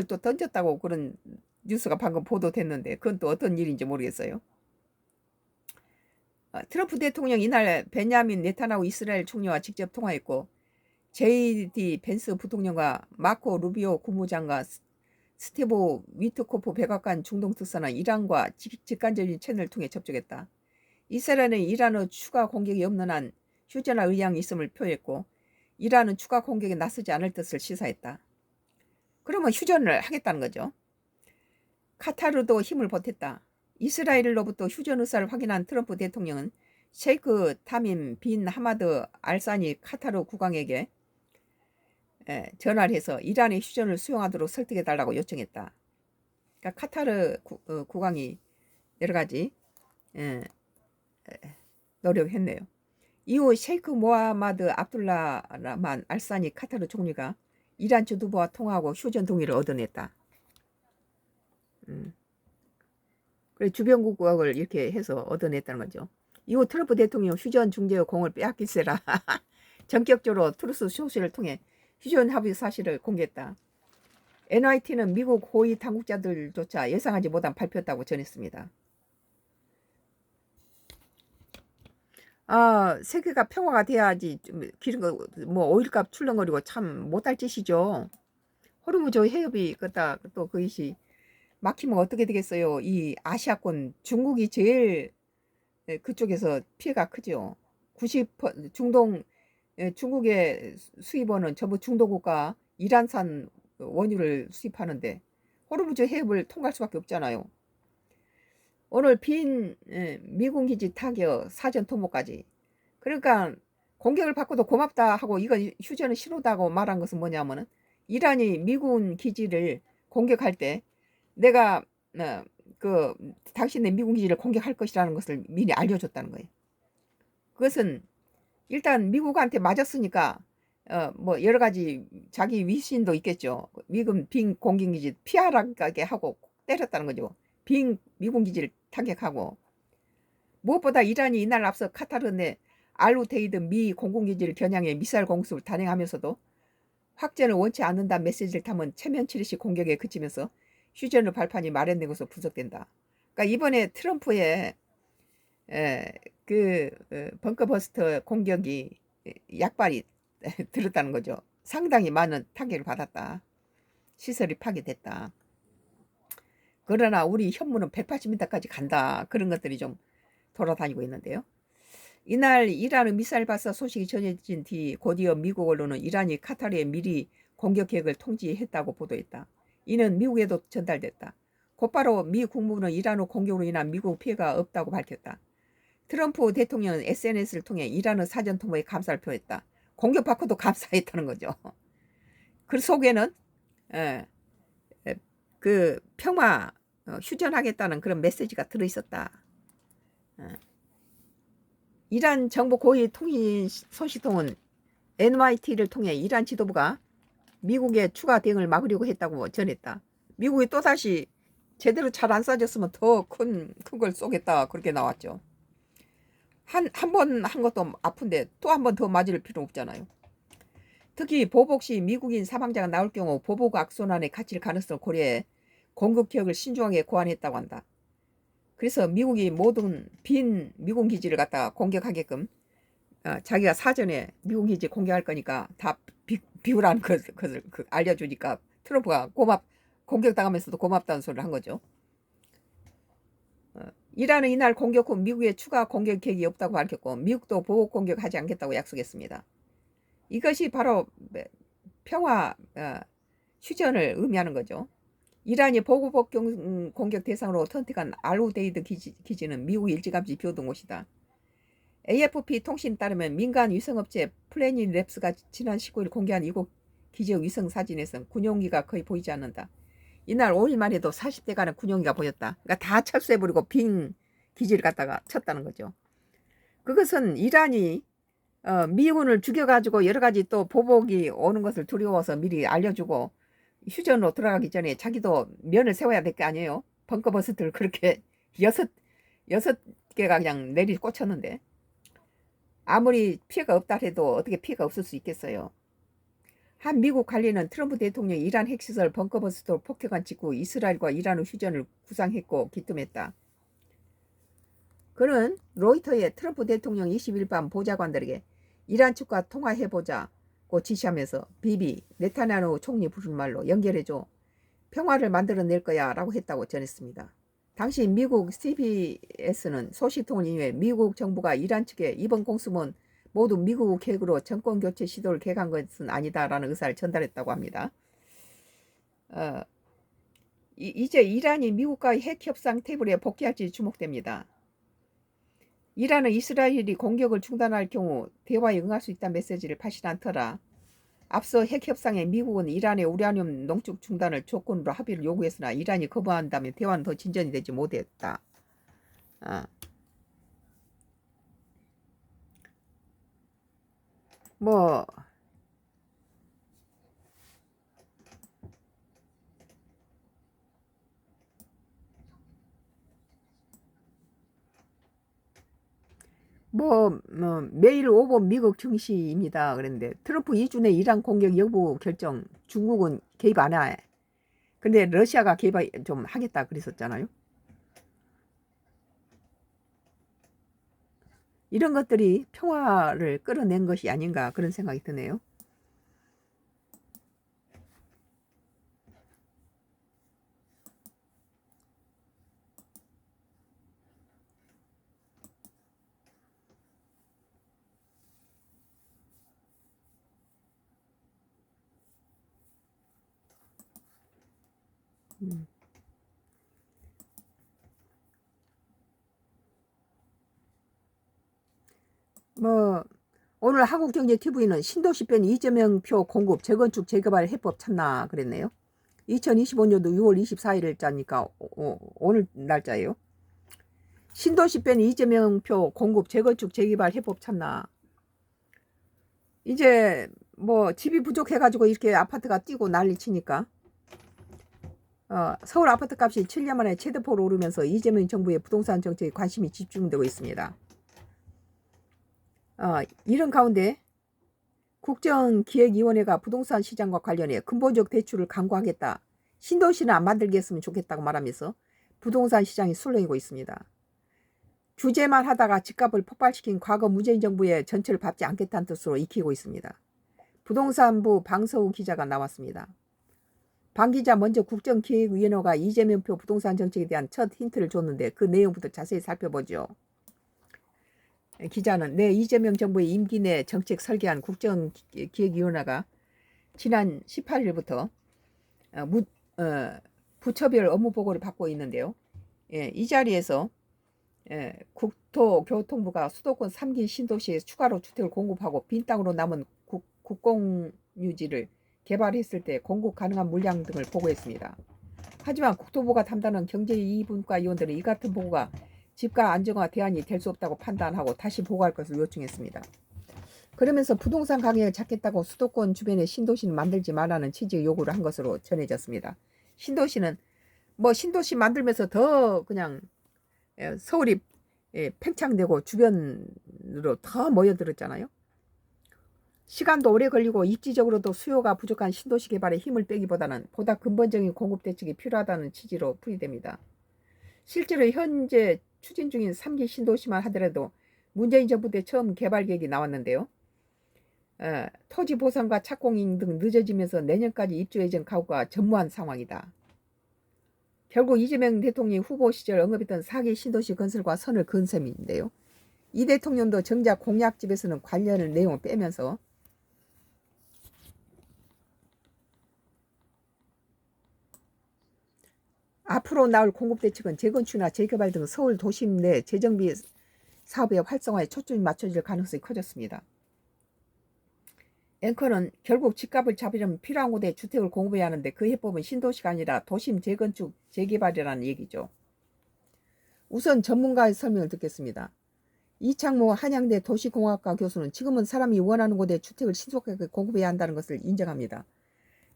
또 던졌다고 그런 뉴스가 방금 보도됐는데 그건 또 어떤 일인지 모르겠어요. 트럼프 대통령 이날 베냐민 네타냐후 이스라엘 총리와 직접 통화했고 JD 벤스 부통령과 마코 루비오 국무장관 스티브 위트코프 백악관 중동 특사는 이란과 직간접인 채널을 통해 접촉했다. 이스라엘은 이란의 추가 공격이 없는 한 휴전할 의향이 있음을 표했고 이란은 추가 공격에 나서지 않을 뜻을 시사했다. 그러면 휴전을 하겠다는 거죠. 카타르도 힘을 보탰다. 이스라엘로부터 휴전 의사를 확인한 트럼프 대통령은 셰이크 타민 빈 하마드 알사니 카타르 국왕에게 전화를 해서 이란의 휴전을 수용하도록 설득해달라고 요청했다. 그러니까 카타르 국왕이 여러 가지 노력했네요. 이후 셰이크 모하마드 압둘라만 알사니 카타르 총리가 이란 주도부와 통화하고 휴전 동의를 얻어냈다. 그래 주변국을 이렇게 해서 얻어냈다는 거죠. 이후 트럼프 대통령 휴전 중재의 공을 빼앗기세라 전격적으로 트루스 소시를 통해 휴전 합의 사실을 공개했다. NYT는 미국 고위 당국자들조차 예상하지 못한 발표였다고 전했습니다. 세계가 평화가 돼야지 기름 뭐 오일값 출렁거리고 참 못할 짓이죠. 호르무즈 해협이 또 그것이 막히면 어떻게 되겠어요. 이 아시아권 중국이 제일 그쪽에서 피해가 크죠. 중동 중국의 수입원은 전부 중동 국가 이란산 원유를 수입하는데 호르무즈 해협을 통과할 수밖에 없잖아요. 오늘 빈 미군 기지 타격 사전 통보까지. 그러니까 공격을 받고도 고맙다 하고 이건 휴전은 신호다고 말한 것은 뭐냐면은 이란이 미군 기지를 공격할 때 내가 그 당신의 미군 기지를 공격할 것이라는 것을 미리 알려줬다는 거예요. 그것은 일단 미국한테 맞았으니까 뭐 여러 가지 자기 위신도 있겠죠. 미군 빈 공격기지 피하라게 하고 때렸다는 거죠. 빈 미군 기지를 타격하고 무엇보다 이란이 이날 앞서 카타르 내 알우테이드 미 공군기지를 겨냥해 미사일 공습을 단행하면서도 확전을 원치 않는다 메시지를 담은 체면치레식 공격에 그치면서 휴전을 발판이 마련된 것으로 분석된다. 그러니까 이번에 트럼프의 벙커버스터 공격이 약발이 들었다는 거죠. 상당히 많은 타격을 받았다. 시설이 파괴됐다. 그러나 우리 현무는 180m까지 간다. 그런 것들이 좀 돌아다니고 있는데요. 이날 이란의 미사일 발사 소식이 전해진 뒤 곧이어 미국 언론은 이란이 카타르에 미리 공격 계획을 통지했다고 보도했다. 이는 미국에도 전달됐다. 곧바로 미 국무부는 이란의 공격으로 인한 미국 피해가 없다고 밝혔다. 트럼프 대통령은 SNS를 통해 이란의 사전 통보에 감사를 표했다. 공격받고도 감사했다는 거죠. 그 속에는 그 평화 휴전하겠다는 그런 메시지가 들어있었다. 이란 정부 고위 통신 소식통은 NYT를 통해 이란 지도부가 미국의 추가 대응을 막으려고 했다고 전했다. 미국이 또다시 제대로 잘 안 쏴줬으면 더 큰 걸 쏘겠다 그렇게 나왔죠. 한 번 한 것도 아픈데 또 한 번 더 맞을 필요 없잖아요. 특히 보복 시 미국인 사망자가 나올 경우 보복 악순환에 갇힐 가능성을 고려해 공격 계획을 신중하게 고안했다고 한다. 그래서 미국이 모든 빈 미군 기지를 갖다가 공격하게끔 자기가 사전에 미군 기지 공격할 거니까 다 비우라는 것을 알려주니까 트럼프가 공격당하면서도 고맙다는 소리를 한 거죠. 이란은 이날 공격 후 미국의 추가 공격 계획이 없다고 밝혔고 미국도 보복 공격하지 않겠다고 약속했습니다. 이것이 바로 평화 휴전을 의미하는 거죠. 이란이 보복 공격 대상으로 선택한 알우데이드 기지는 미국이 일찌감치 비워둔 곳이다. AFP 통신에 따르면 민간 위성업체 플래닛랩스가 지난 19일 공개한 이곳 기지의 위성 사진에선 군용기가 거의 보이지 않는다. 이날 5일만 해도 40대 가는 군용기가 보였다. 그러니까 다 철수해버리고 빈 기지를 갖다가 쳤다는 거죠. 그것은 이란이 미군을 죽여가지고 여러 가지 또 보복이 오는 것을 두려워서 미리 알려주고 휴전으로 들어가기 전에 자기도 면을 세워야 될 게 아니에요. 벙커버스트를 그렇게 여섯 개가 그냥 내리 꽂혔는데 아무리 피해가 없다 해도 어떻게 피해가 없을 수 있겠어요. 한 미국 관리는 트럼프 대통령이 이란 핵시설 벙커버스트로 폭격한 직후 이스라엘과 이란의 휴전을 구상했고 기뜸했다. 그는 로이터의 트럼프 대통령 20일 밤 보좌관들에게 이란 측과 통화해보자고 지시하면서 비비 네타냐후 총리 부르는 말로 연결해줘 평화를 만들어낼 거야 라고 했다고 전했습니다. 당시 미국 CBS는 소식통을 인용해 미국 정부가 이란 측에 이번 공습은 모두 미국 계획으로 정권교체 시도를 계획한 것은 아니다라는 의사를 전달했다고 합니다. 이제 이란이 미국과의 핵협상 테이블에 복귀할지 주목됩니다. 이란은 이스라엘이 공격을 중단할 경우 대화에 응할 수 있다는 메시지를 발신한 터라 앞서 핵협상에 미국은 이란의 우라늄 농축 중단을 조건으로 합의를 요구했으나 이란이 거부한다면 대화는 더 진전이 되지 못했다. 뭐 매일 오보 미국 증시입니다. 그런데 트럼프 2주 내 이란 공격 여부 결정 중국은 개입 안 해. 근데 러시아가 개입 좀 하겠다 그랬었잖아요. 이런 것들이 평화를 끌어낸 것이 아닌가 그런 생각이 드네요. 음. 뭐 오늘 한국경제TV는 신도시 뺀 이재명표 공급 재건축 재개발 해법 찾나 그랬네요. 2025년도 6월 24일자니까 오늘 날짜예요. 신도시 뺀 이재명표 공급 재건축 재개발 해법 찾나. 이제 뭐 집이 부족해가지고 이렇게 아파트가 뛰고 난리 치니까 서울 아파트 값이 7년 만에 최대폭으로 오르면서 이재명 정부의 부동산 정책에 관심이 집중되고 있습니다. 이런 가운데 국정기획위원회가 부동산 시장과 관련해 근본적 대출을 강구하겠다. 신도시는 안 만들게 했으면 좋겠다고 말하면서 부동산 시장이 술렁이고 있습니다. 규제만 하다가 집값을 폭발시킨 과거 문재인 정부의 전철을 밟지 않겠다는 뜻으로 익히고 있습니다. 부동산부 방서우 기자가 나왔습니다. 방 기자 먼저 국정기획위원회가 이재명표 부동산 정책에 대한 첫 힌트를 줬는데 그 내용부터 자세히 살펴보죠. 기자는 이재명 정부의 임기 내 정책 설계한 국정기획위원회가 지난 18일부터 부처별 업무 보고를 받고 있는데요. 이 자리에서 국토교통부가 수도권 3기 신도시에 추가로 주택을 공급하고 빈 땅으로 남은 국공유지를 개발했을 때 공급 가능한 물량 등을 보고했습니다. 하지만 국토부가 담당하는 경제2분과 위원들은 이 같은 보고가 집가 안정화 대안이 될 수 없다고 판단하고 다시 보고할 것을 요청했습니다. 그러면서 부동산 가격을 잡겠다고 수도권 주변에 신도시는 만들지 말라는 취지의 요구를 한 것으로 전해졌습니다. 신도시는 신도시 만들면서 더 그냥 서울이 팽창되고 주변으로 더 모여들었잖아요. 시간도 오래 걸리고 입지적으로도 수요가 부족한 신도시 개발에 힘을 빼기보다는 보다 근본적인 공급 대책이 필요하다는 취지로 풀이됩니다. 실제로 현재 추진 중인 3기 신도시만 하더라도 문재인 정부 때 처음 개발 계획이 나왔는데요. 토지 보상과 착공인 등 늦어지면서 내년까지 입주 예정 가구가 전무한 상황이다. 결국 이재명 대통령이 후보 시절 언급했던 4기 신도시 건설과 선을 그은 셈인데요. 이 대통령도 정작 공약집에서는 관련 내용을 빼면서 앞으로 나올 공급대책은 재건축이나 재개발 등 서울 도심 내 재정비 사업의 활성화에 초점이 맞춰질 가능성이 커졌습니다. 앵커는 결국 집값을 잡으려면 필요한 곳에 주택을 공급해야 하는데 그 해법은 신도시가 아니라 도심 재건축 재개발이라는 얘기죠. 우선 전문가의 설명을 듣겠습니다. 이창모 한양대 도시공학과 교수는 지금은 사람이 원하는 곳에 주택을 신속하게 공급해야 한다는 것을 인정합니다.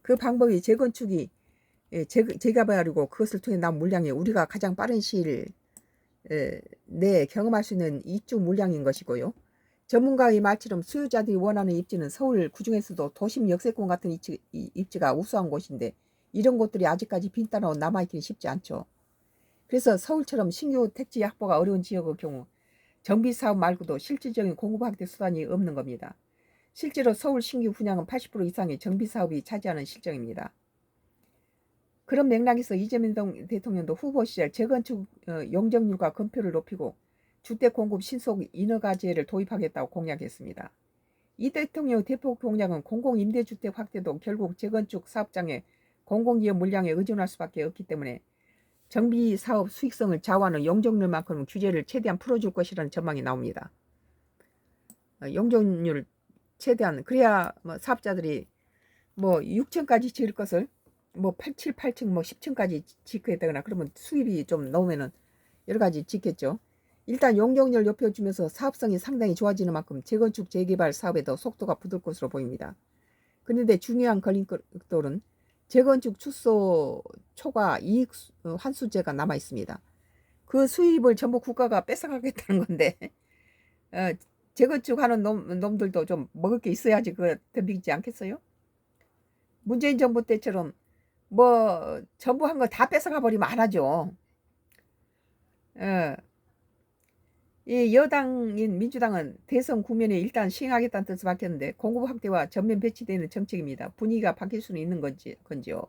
그 방법이 재건축이 재개발이고 그것을 통해 나온 물량이 우리가 가장 빠른 시일 내에 경험할 수 있는 입주 물량인 것이고요. 전문가의 말처럼 수요자들이 원하는 입지는 서울 그중에서도 도심 역세권 같은 입지가 우수한 곳인데 이런 곳들이 아직까지 빈 땅으로 남아있기는 쉽지 않죠. 그래서 서울처럼 신규 택지 확보가 어려운 지역의 경우 정비사업 말고도 실질적인 공급 확대 수단이 없는 겁니다. 실제로 서울 신규 분양은 80% 이상의 정비사업이 차지하는 실정입니다. 그런 맥락에서 이재명 대통령도 후보 시절 재건축 용적률과 건폐율을 높이고 주택 공급 신속 인허가제를 도입하겠다고 공약했습니다. 이 대통령의 대표 공약은 공공임대주택 확대도 결국 재건축 사업장의 공공기업 물량에 의존할 수밖에 없기 때문에 정비사업 수익성을 좌우하는 용적률만큼은 규제를 최대한 풀어줄 것이라는 전망이 나옵니다. 용적률 최대한 그래야 사업자들이 6층까지 지을 것을 7, 8층 10층까지 짓겠다거나 그러면 수입이 좀 나오면은 여러 가지 짓겠죠. 일단 용적률 높여주면서 사업성이 상당히 좋아지는 만큼 재건축 재개발 사업에도 속도가 붙을 것으로 보입니다. 그런데 중요한 걸림돌은 재건축 출소 초과 이익 환수제가 남아 있습니다. 그 수입을 전부 국가가 뺏어가겠다는 건데 재건축하는 놈들도 좀 먹을 게 있어야지 그거 덤비지 않겠어요? 문재인 정부 때처럼 전부 한 거 다 뺏어가 버리면 안 하죠. 이 여당인 민주당은 대선 국면에 일단 시행하겠다는 뜻을 밝혔는데 공급 확대와 전면 배치되는 정책입니다. 분위기가 바뀔 수는 있는 건지요.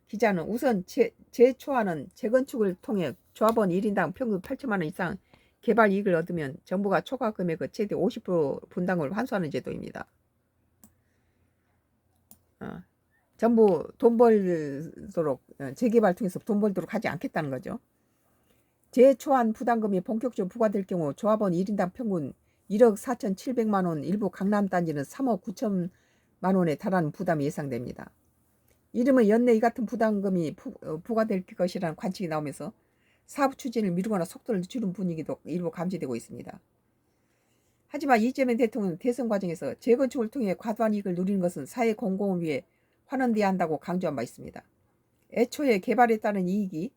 기자는 우선 제초하는 재건축을 통해 조합원 1인당 평균 8천만 원 이상 개발 이익을 얻으면 정부가 초과 금액의 최대 50% 분담을 환수하는 제도입니다. 전부 돈 벌도록 재개발 통해서 돈 벌도록 하지 않겠다는 거죠. 재초안 부담금이 본격적으로 부과될 경우 조합원 1인당 평균 1억 4,700만 원, 일부 강남 단지는 3억 9천만 원에 달하는 부담이 예상됩니다. 이르면 연내 이 같은 부담금이 부과될 것이라는 관측이 나오면서 사업 추진을 미루거나 속도를 줄인 분위기도 일부 감지되고 있습니다. 하지만 이재명 대통령은 대선 과정에서 재건축을 통해 과도한 이익을 누리는 것은 사회 공공을 위해 환원돼야 한다고 강조한 바 있습니다. 애초에 개발에 따른 이익이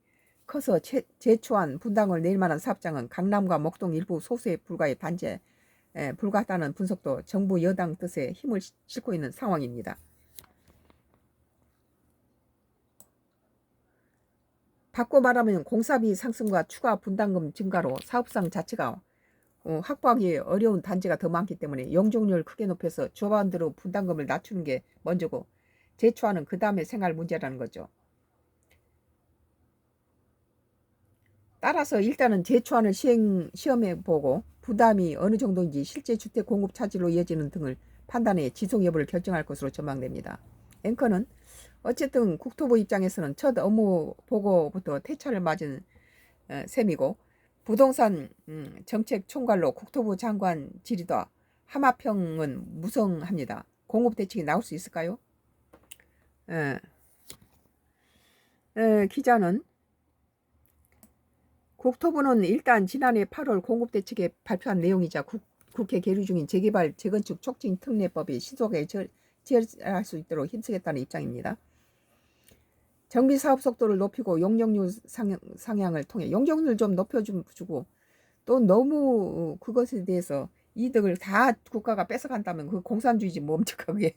커서 재초안 분담을 낼 만한 사업장은 강남과 목동 일부 소수에 불과해 단지에 불과하다는 분석도 정부 여당 뜻에 힘을 싣고 있는 상황입니다. 바꿔 말하면 공사비 상승과 추가 분담금 증가로 사업성 자체가 확보하기 어려운 단지가 더 많기 때문에 용적률을 크게 높여서 조합원들의 분담금을 낮추는 게 먼저고 재초안은 그 다음에 생활 문제라는 거죠. 따라서 일단은 재초안을 시험해보고 부담이 어느 정도인지 실제 주택 공급 차질로 이어지는 등을 판단해 지속 여부를 결정할 것으로 전망됩니다. 앵커는 어쨌든 국토부 입장에서는 첫 업무 보고부터 퇴차를 맞은 셈이고 부동산 정책 총괄로 국토부 장관 질의다 하마평은 무성합니다. 공급 대책이 나올 수 있을까요? 기자는 국토부는 일단 지난해 8월 공급대책에 발표한 내용이자 국회 계류 중인 재개발 재건축 촉진 특례법이 신속하게 제어할 수 있도록 힘쓰겠다는 입장입니다. 정비 사업 속도를 높이고 용적률 상향을 통해 용적률 좀 높여주고 또 너무 그것에 대해서 이득을 다 국가가 뺏어간다면 그 공산주의지 뭡니까 그게.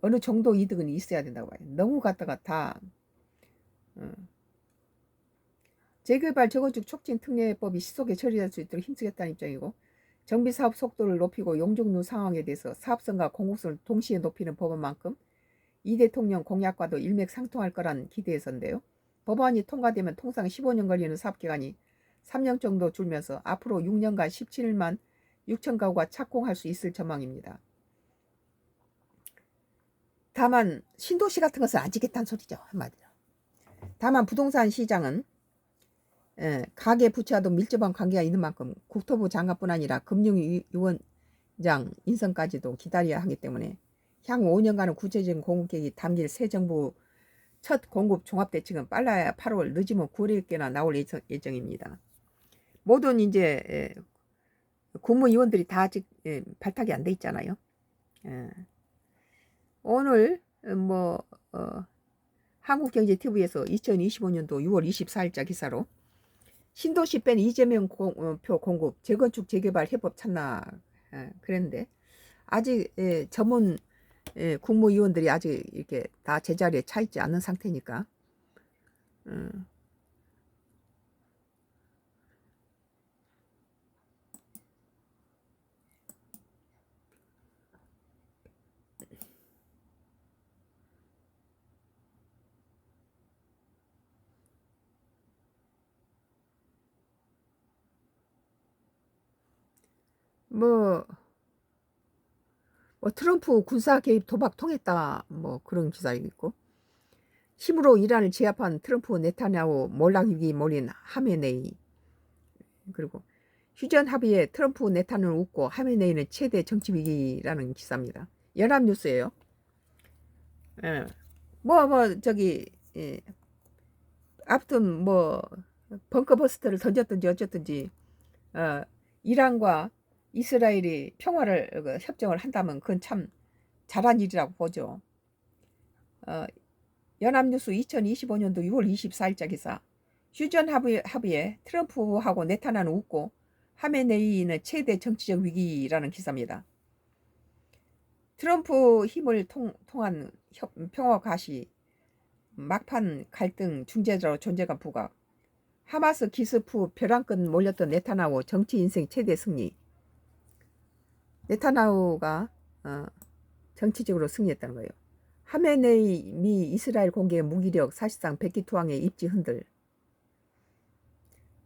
어느 정도 이득은 있어야 된다고 봐요. 너무 갖다가 다 재개발 재건축 촉진 특례법이 시속에 처리될 수 있도록 힘쓰겠다는 입장이고 정비 사업 속도를 높이고 용적률 상황에 대해서 사업성과 공급성을 동시에 높이는 법안만큼 이 대통령 공약과도 일맥상통할 거란 기대에서인데요. 법안이 통과되면 통상 15년 걸리는 사업기간이 3년 정도 줄면서 앞으로 6년간 17만 6천 가구가 착공할 수 있을 전망입니다. 다만 신도시 같은 것은 안 지겠다는 소리죠. 한마디로. 다만 부동산 시장은 가계 부채와도 밀접한 관계가 있는 만큼 국토부 장관뿐 아니라 금융위원장 인선까지도 기다려야 하기 때문에 향후 5년간의 구체적인 공급계획이 담길 새 정부 첫 공급 종합대책은 빨라야 8월 늦으면 9월에나 나올 예정입니다. 모든 이제 국무위원들이 다 아직 발탁이 안 돼 있잖아요. 오늘 한국경제TV에서 2025년도 6월 24일자 기사로 신도시 뺀 이재명 표 공급 재건축 재개발 해법 찾나 그랬는데 아직 전문 국무위원들이 아직 이렇게 다 제자리에 차 있지 않은 상태니까 트럼프 군사 개입 도박 통했다 그런 기사 있고 힘으로 이란을 제압한 트럼프 네타냐후 몰락 위기 몰린 하메네이 그리고 휴전 합의에 트럼프 네타냐후는 웃고 하메네이는 최대 정치 위기라는 기사입니다. 연합뉴스예요. 아무튼 벙커버스터를 던졌든지 어쨌든지 이란과 이스라엘이 평화를 협정을 한다면 그건 참 잘한 일이라고 보죠. 연합뉴스 2025년도 6월 24일자 기사 휴전 합의에 트럼프하고 네타냐후는 웃고 하메네이는 최대 정치적 위기라는 기사입니다. 트럼프 힘을 통한 평화 가시 막판 갈등 중재자로 존재감 부각 하마스 기습 후 벼랑끝 몰렸던 네타냐후 정치 인생 최대 승리 네타냐후가 정치적으로 승리했다는 거예요. 하메네이 미 이스라엘 공개 무기력 사실상 백기투항의 입지 흔들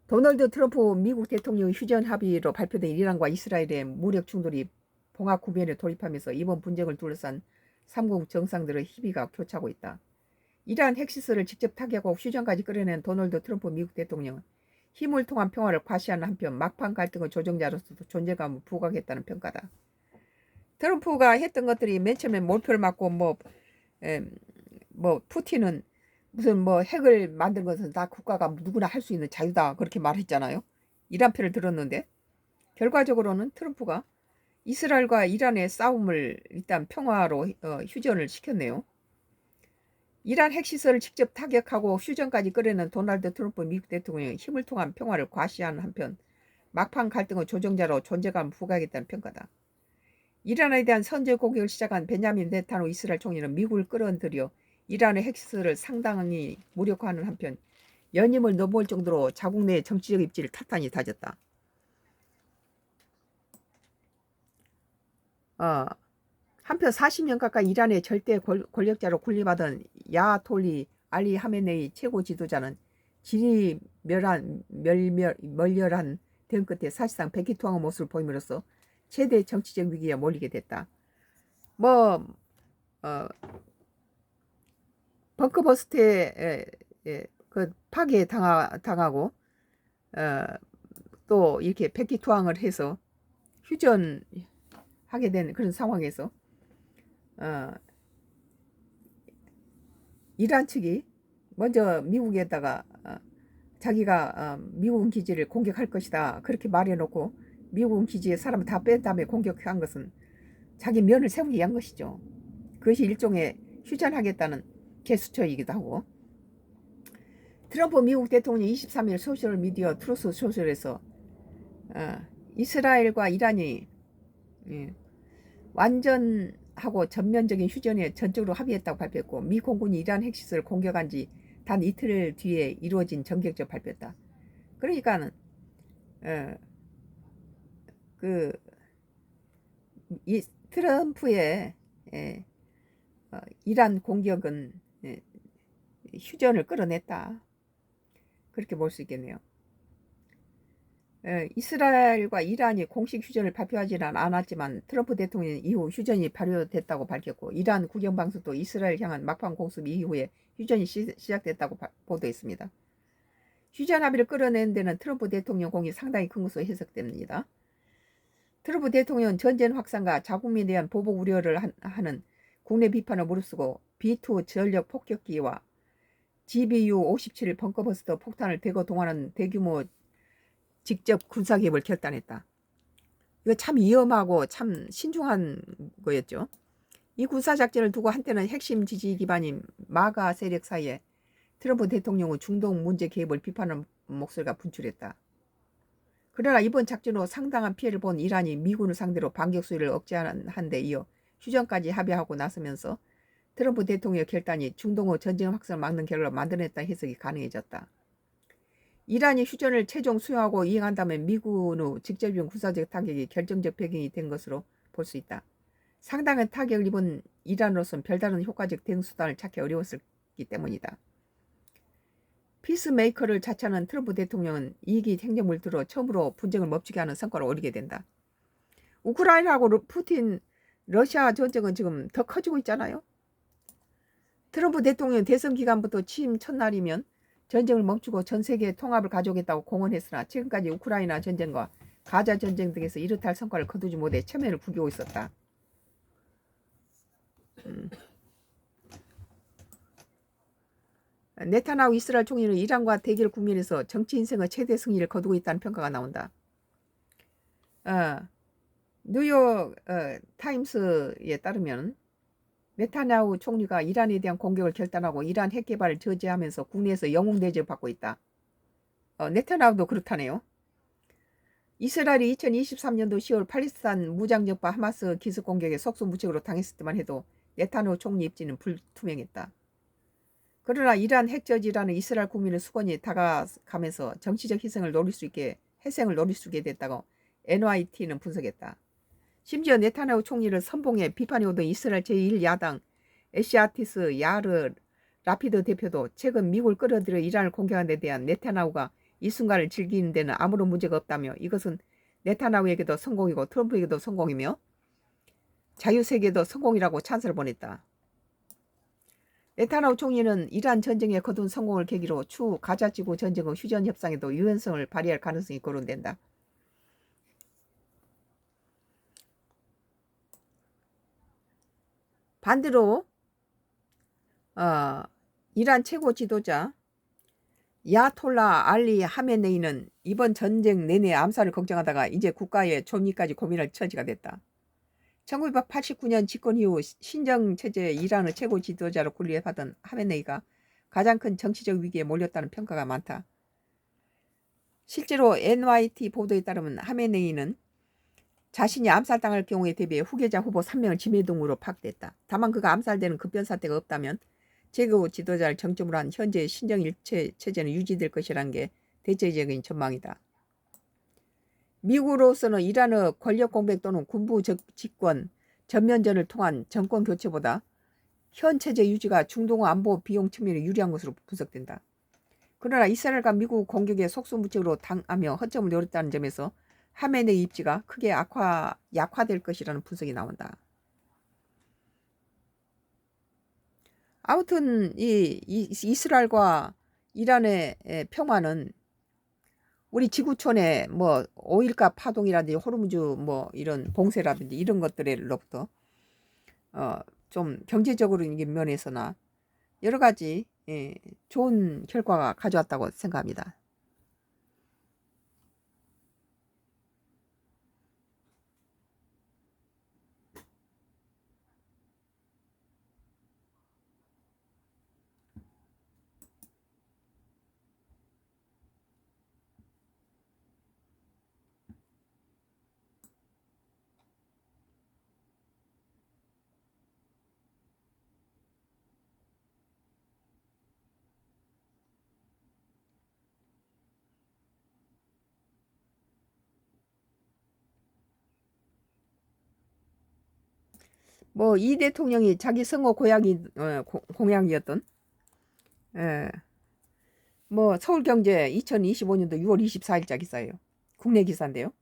도널드 트럼프 미국 대통령 휴전 합의로 발표된 이란과 이스라엘의 무력 충돌이 봉합 국면에 돌입하면서 이번 분쟁을 둘러싼 삼국 정상들의 희비가 교차하고 있다. 이러한 핵시설을 직접 타격하고 휴전까지 끌어낸 도널드 트럼프 미국 대통령은 힘을 통한 평화를 과시하는 한편 막판 갈등의 조정자로서도 존재감을 부각했다는 평가다. 트럼프가 했던 것들이 맨 처음에 몰표를 맞고 푸틴은 무슨 핵을 만든 것은 다 국가가 누구나 할 수 있는 자유다 그렇게 말했잖아요. 이란 편을 들었는데 결과적으로는 트럼프가 이스라엘과 이란의 싸움을 일단 평화로 휴전을 시켰네요. 이란 핵시설을 직접 타격하고 휴전까지 끌어낸 도널드 트럼프 미국 대통령이 힘을 통한 평화를 과시하는 한편 막판 갈등의 조정자로 존재감을 부각했다는 평가다. 이란에 대한 선제 공격을 시작한 베냐민 네타냐후 이스라엘 총리는 미국을 끌어들여 이란의 핵시설을 상당히 무력화하는 한편 연임을 넘어올 정도로 자국 내 정치적 입지를 탄탄히 다졌다. 한편 40년 가까이 이란의 절대 권력자로 군림하던 야톨리 알리 하메네이 최고 지도자는 질이 멸렬한 대응 끝에 사실상 백기투항의 모습을 보임으로써 최대 정치적 위기에 몰리게 됐다. 벙커버스트에 그 파괴 당하고 또 이렇게 백기투항을 해서 휴전하게 된 그런 상황에서 이란 측이 먼저 미국에다가 자기가 미국 기지를 공격할 것이다 그렇게 말해놓고 미국 기지에 사람을 다 뺀 다음에 공격한 것은 자기 면을 세우기 위한 것이죠. 그것이 일종의 휴전하겠다는 개수처이기도 하고. 트럼프 미국 대통령이 23일 소셜미디어 트루스 소셜에서 이스라엘과 이란이 완전하고 전면적인 휴전에 전적으로 합의했다고 발표했고 미 공군이 이란 핵시설을 공격한 지 단 이틀 뒤에 이루어진 전격적 발표였다. 그러니까는 이 트럼프의 이란 공격은 휴전을 끌어냈다. 그렇게 볼 수 있겠네요. 이스라엘과 이란이 공식 휴전을 발표하지는 않았지만 트럼프 대통령은 이후 휴전이 발효됐다고 밝혔고 이란 국영방송도 이스라엘 향한 막판 공습 이후에 휴전이 시작됐다고 보도했습니다. 휴전 합의를 끌어내는 데는 트럼프 대통령 공이 상당히 큰 것으로 해석됩니다. 트럼프 대통령은 전쟁 확산과 자국민에 대한 보복 우려를 하는 국내 비판을 무릅쓰고 B2 전력 폭격기와 GBU-57 벙커버스터 폭탄을 대거 동원하는 대규모 직접 군사개입을 결단했다. 이거 참 위험하고 참 신중한 거였죠. 이 군사작전을 두고 한때는 핵심 지지 기반인 마가 세력 사이에 트럼프 대통령의 중동 문제 개입을 비판하는 목소리가 분출했다. 그러나 이번 작전으로 상당한 피해를 본 이란이 미군을 상대로 반격 수위를 억제한 데 이어 휴전까지 합의하고 나서면서 트럼프 대통령의 결단이 중동의 전쟁 확산을 막는 결과를 만들어냈다는 해석이 가능해졌다. 이란이 휴전을 최종 수용하고 이행한다면 미군의 직접적인 군사적 타격이 결정적 배경이 된 것으로 볼 수 있다. 상당한 타격을 입은 이란으로서는 별다른 효과적 대응 수단을 찾기 어려웠기 때문이다. 피스메이커를 자처하는 트럼프 대통령은 이기 행정부를 들어 처음으로 분쟁을 멈추게 하는 성과를 얻게 된다. 우크라이나하고 푸틴 러시아 전쟁은 지금 더 커지고 있잖아요. 트럼프 대통령 대선 기간부터 취임 첫날이면 전쟁을 멈추고 전 세계의 통합을 가져오겠다고 공언했으나 지금까지 우크라이나 전쟁과 가자 전쟁 등에서 이렇다 성과를 거두지 못해 체면을 구기고 있었다. 네타냐후 이스라엘 총리는 이란과 대결 국면에서 정치 인생의 최대 승리를 거두고 있다는 평가가 나온다. 뉴욕 타임스에 따르면 네타냐후 총리가 이란에 대한 공격을 결단하고 이란 핵 개발을 저지하면서 국내에서 영웅 대접을 받고 있다. 네타냐후도 그렇다네요. 이스라엘이 2023년도 10월 팔레스타인 무장정파 하마스 기습 공격에 속수무책으로 당했을 때만 해도 네타냐후 총리 입지는 불투명했다. 그러나 이란 핵 저지라는 이스라엘 국민의 수건이 다가가면서 정치적 희생을 노릴 수 있게 됐다고 NYT는 분석했다. 심지어 네타냐후 총리를 선봉해 비판이 오던 이스라엘 제1야당 에시아티스 야르 라피드 대표도 최근 미국을 끌어들여 이란을 공격한 데 대한 네타냐후가 이 순간을 즐기는 데는 아무런 문제가 없다며 이것은 네타냐후에게도 성공이고 트럼프에게도 성공이며 자유세계도 성공이라고 찬사를 보냈다. 네타냐후 총리는 이란 전쟁에 거둔 성공을 계기로 추후 가자지구 전쟁의 휴전 협상에도 유연성을 발휘할 가능성이 거론된다. 반대로 이란 최고 지도자 야톨라 알리 하메네이는 이번 전쟁 내내 암살을 걱정하다가 이제 국가의 존립까지 고민할 처지가 됐다. 1989년 집권 이후 신정체제의 이란의 최고 지도자로 군림하던 하메네이가 가장 큰 정치적 위기에 몰렸다는 평가가 많다. 실제로 NYT 보도에 따르면 하메네이는 자신이 암살당할 경우에 대비해 후계자 후보 3명을 지명동으로 파악됐다. 다만 그가 암살되는 급변 사태가 없다면 최고 지도자를 정점으로 한 현재의 신정일체 체제는 유지될 것이라는 게 대체적인 전망이다. 미국으로서는 이란의 권력 공백 또는 군부 집권, 전면전을 통한 정권 교체보다 현 체제 유지가 중동 안보 비용 측면에 유리한 것으로 분석된다. 그러나 이스라엘과 미국 공격에 속수무책으로 당하며 허점을 노렸다는 점에서 하메네이 입지가 크게 약화될 것이라는 분석이 나온다. 아무튼 이 이스라엘과 이란의 평화는 우리 지구촌에 뭐 오일가 파동이라든지 호르무즈 뭐 이런 봉쇄라든지 이런 것들로부터 좀 경제적으로인 면에서나 여러 가지 좋은 결과가 가져왔다고 생각합니다. 뭐 이 대통령이 자기 선거 공약이었던 뭐 서울경제 2025년도 6월 24일자 기사예요. 국내 기사인데요.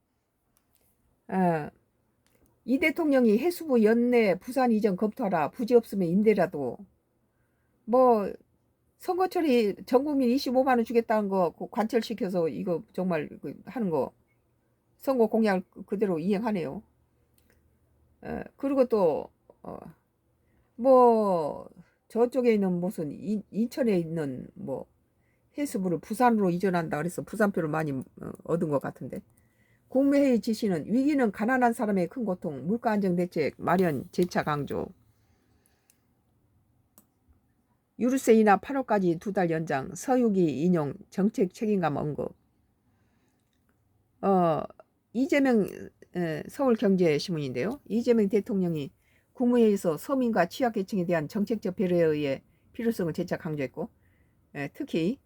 이 대통령이 해수부 연내 부산 이전 검토하라. 부지 없으면 임대라도 뭐 선거철이 전국민 25만 원 주겠다는 거 관철시켜서 이거 정말 하는 거 선거 공약 그대로 이행하네요. 그리고 또 뭐 저쪽에 있는 무슨 인천에 있는 뭐 해수부를 부산으로 이전한다 그래서 부산표를 많이 얻은 것 같은데 국무회의 지시는 위기는 가난한 사람의 큰 고통, 물가 안정 대책 마련 재차 강조. 유류세 인하 8월까지 2달 연장, 서유기 인용 정책 책임감 언급. 이재명 서울경제신문인데요. 이재명 대통령이 국무회의에서 서민과 취약계층에 대한 정책적 배려의 필요성을 재차 강조했고 특히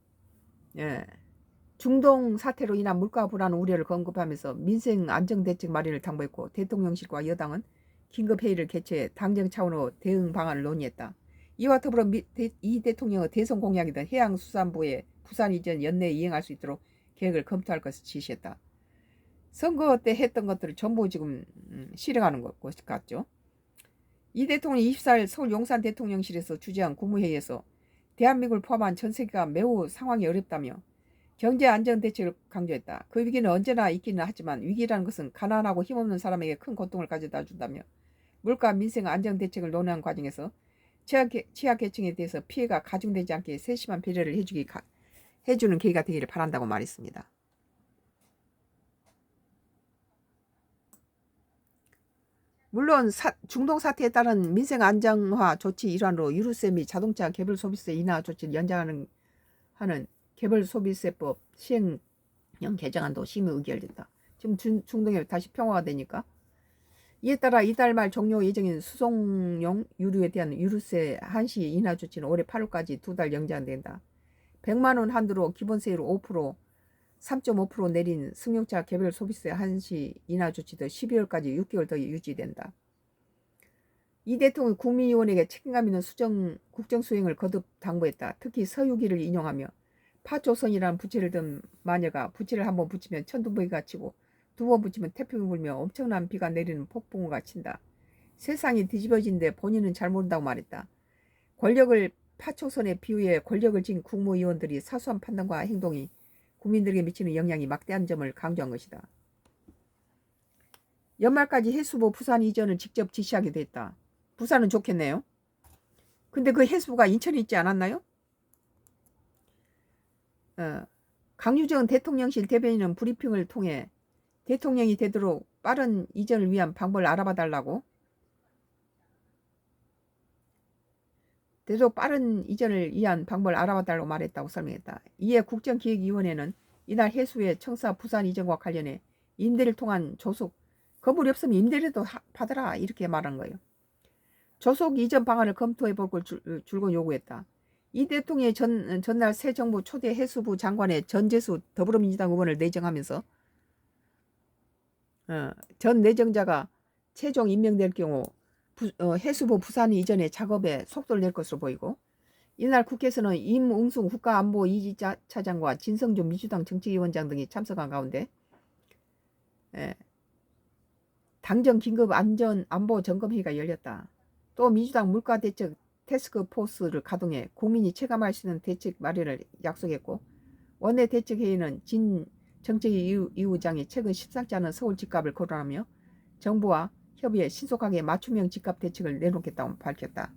중동 사태로 인한 물가 불안 우려를 언급하면서 민생 안정대책 마련을 당부했고 대통령실과 여당은 긴급회의를 개최해 당정 차원으로 대응 방안을 논의했다. 이와 더불어 이 대통령의 대선 공약이던 해양수산부의 부산 이전 연내에 이행할 수 있도록 계획을 검토할 것을 지시했다. 선거 때 했던 것들을 전부 지금 실행하는 것 같죠. 이 대통령이 24일 서울 용산 대통령실에서 주재한 국무회의에서 대한민국을 포함한 전 세계가 매우 상황이 어렵다며 경제 안정 대책을 강조했다. 그 위기는 언제나 있기는 하지만 위기라는 것은 가난하고 힘없는 사람에게 큰 고통을 가져다 준다며 물가 민생 안정 대책을 논의한 과정에서 취약계층에 대해서 피해가 가중되지 않게 세심한 배려를 해주는 계기가 되기를 바란다고 말했습니다. 물론 중동 사태에 따른 민생 안정화 조치 일환으로 유류세 및 자동차 개별 소비세 인하 조치를 연장하는 개별 소비세법 시행령 개정안도 심의 의결됐다. 지금 중동에 다시 평화가 되니까 이에 따라 이달 말 종료 예정인 수송용 유류에 대한 유류세 한시 인하 조치는 올해 8월까지 2달 연장된다. 100만 원 한도로 기본세율 5%, 3.5% 내린 승용차 개별 소비세 한시 인하 조치도 12월까지 6개월 더 유지된다. 이 대통령이 국민의원에게 책임감 있는 국정 수행을 거듭 당부했다. 특히 서유기를 인용하며 파조선이라는 부채를 든 마녀가 부채를 한번 붙이면 천둥번개가 치고 두 번 붙이면 태풍이 불며 엄청난 비가 내리는 폭풍우가 친다. 세상이 뒤집어진데 본인은 잘 모른다고 말했다. 권력을 파초선에 비유해 권력을 쥔 국무위원들이 사소한 판단과 행동이 국민들에게 미치는 영향이 막대한 점을 강조한 것이다. 연말까지 해수부 부산 이전을 직접 지시하게 됐다. 부산은 좋겠네요. 근데 그 해수부가 인천에 있지 않았나요? 강유정 대통령실 대변인은 브리핑을 통해 대통령이 되도록 빠른 이전을 위한 방법을 알아봐 달라고, 되도록 빠른 이전을 위한 방법을 알아봐 달라고 말했다고 설명했다. 이에 국정기획위원회는 이날 해수의 청사 부산 이전과 관련해 임대를 통한 조속, 건물이 없으면 임대료도 받아라 이렇게 말한 거예요. 조속 이전 방안을 검토해 볼 걸 줄곧 요구했다. 이 대통령이 전날 새 정부 초대 해수부 장관의 전재수 더불어민주당 의원을 내정하면서 전 내정자가 최종 임명될 경우 해수부 부산 이전의 작업에 속도를 낼 것으로 보이고, 이날 국회에서는 임응숙 국가안보 2지 차장과 진성준 민주당 정치위원장 등이 참석한 가운데 당정 긴급 안보 점검회의가 열렸다. 또 민주당 물가대책 태스크포스를 가동해 국민이 체감할 수 있는 대책 마련을 약속했고, 원내대책회의는 진 정책위의장이 최근 십상치 않은 서울 집값을 거론하며 정부와 협의해 신속하게 맞춤형 집값 대책을 내놓겠다고 밝혔다.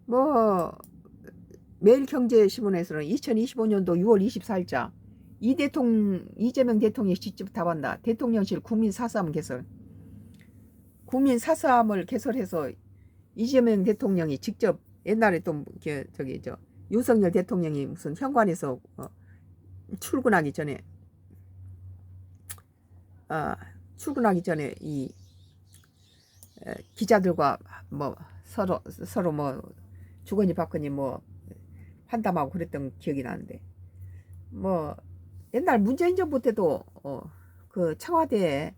뭐 매일경제신문에서는 2025년도 6월 24일자 이재명 대통령이 직접 답한다. 대통령실 국민사서함 개설. 국민사서함을 개설해서 이재명 대통령이 직접, 옛날에 또 윤석열 대통령이 무슨 현관에서 출근하기 전에 이 기자들과 뭐 서로 뭐 주거니 받거니 뭐 환담하고 그랬던 기억이 나는데, 뭐 옛날 문재인 정부 때도 그 청와대에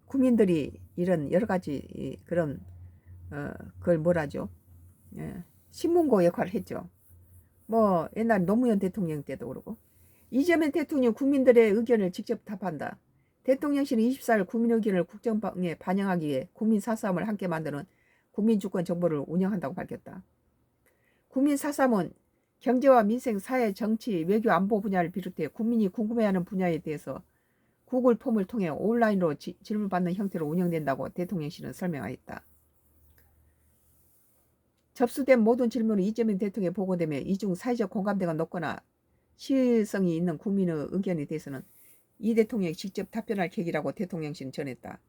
국민들이 이런 여러 가지 그런 그걸 뭐라죠? 신문고 역할을 했죠. 뭐 옛날 노무현 대통령 때도 그러고. 이재명 대통령 국민들의 의견을 직접 답한다. 대통령실은 24일 국민 의견을 국정에 반영하기 위해 국민사서함을 함께 만드는 국민주권 정보를 운영한다고 밝혔다. 국민사서함은 경제와 민생, 사회, 정치, 외교, 안보 분야를 비롯해 국민이 궁금해하는 분야에 대해서 구글 폼을 통해 온라인으로 질문받는 형태로 운영된다고 대통령실은 설명하였다. 접수된 모든 질문은 이재명 대통령에 보고되며 이중 사회적 공감대가 높거나 시의성이 있는 국민의 의견에 대해서는 이 대통령이 직접 답변할 계기라고 대통령실은 전했다.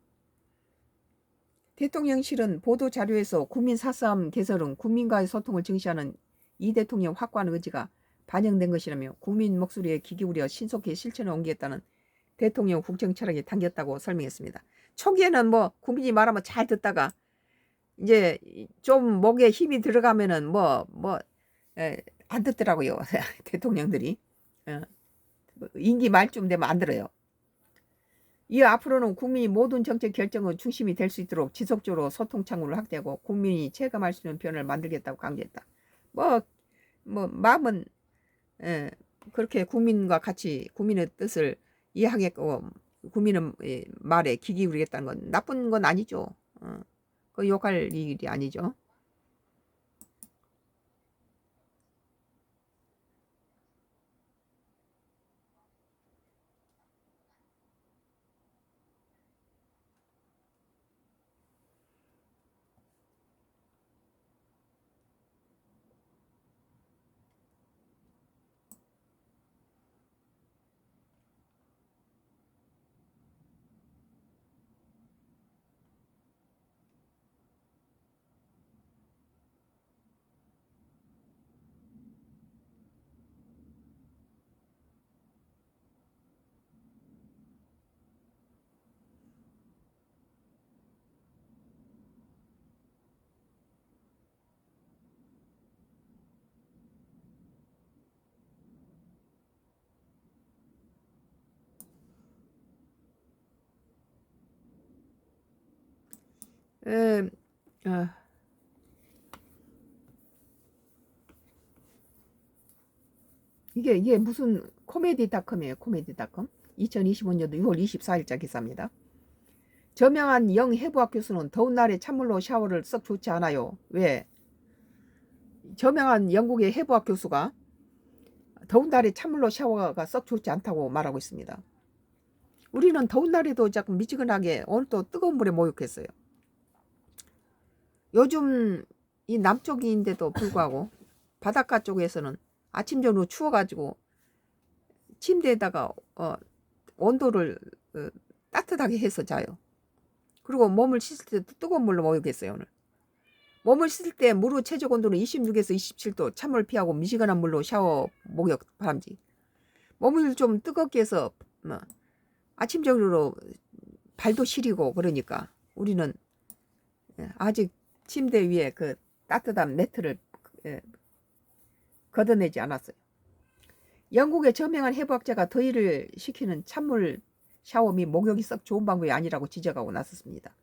대통령실은 보도자료에서 국민사서함 개설은 국민과의 소통을 증시하는 이 대통령 확고한 의지가 반영된 것이라며 국민 목소리에 귀 기울여 신속히 실천에 옮기겠다는 대통령 국정 철학이 담겼다고 설명했습니다. 초기에는 뭐 국민이 말하면 잘 듣다가 이제 좀 목에 힘이 들어가면은 안 듣더라고요. 대통령들이. 임기 말쯤 되면 안 들어요. 이 앞으로는 국민이 모든 정책 결정의 중심이 될 수 있도록 지속적으로 소통 창구를 확대하고 국민이 체감할 수 있는 변화를 만들겠다고 강조했다. 마음은 그렇게 국민과 같이 국민의 뜻을 이해하겠고 국민의 말에 귀 기울이겠다는 건 나쁜 건 아니죠. 그 욕할 일이 아니죠. 에, 어, 이게 무슨 코미디닷컴이에요. 코미디닷컴. 2025년도 6월 24일자 기사입니다. 저명한 영 해부학 교수는 더운 날에 찬물로 샤워를 썩 좋지 않아요. 왜? 저명한 영국의 해부학 교수가 더운 날에 찬물로 샤워가 썩 좋지 않다고 말하고 있습니다. 우리는 더운 날에도 자꾸 미지근하게 오늘 또 뜨거운 물에 목욕했어요. 요즘 이 남쪽인데도 불구하고 바닷가 쪽에서는 아침 저녁 추워가지고 침대에다가 온도를 따뜻하게 해서 자요. 그리고 몸을 씻을 때 뜨거운 물로 목욕했어요. 오늘 몸을 씻을 때 무릎 최적 온도는 26에서 27도, 찬물 피하고 미지근한 물로 샤워 목욕 바람직. 몸을 좀 뜨겁게 해서 아침 저녁으로 발도 시리고 그러니까 우리는 아직 침대 위에 그 따뜻한 매트를 걷어내지 않았어요. 영국의 저명한 해부학자가 더위를 식히는 찬물 샤워 및 목욕이 썩 좋은 방법이 아니라고 지적하고 나섰습니다.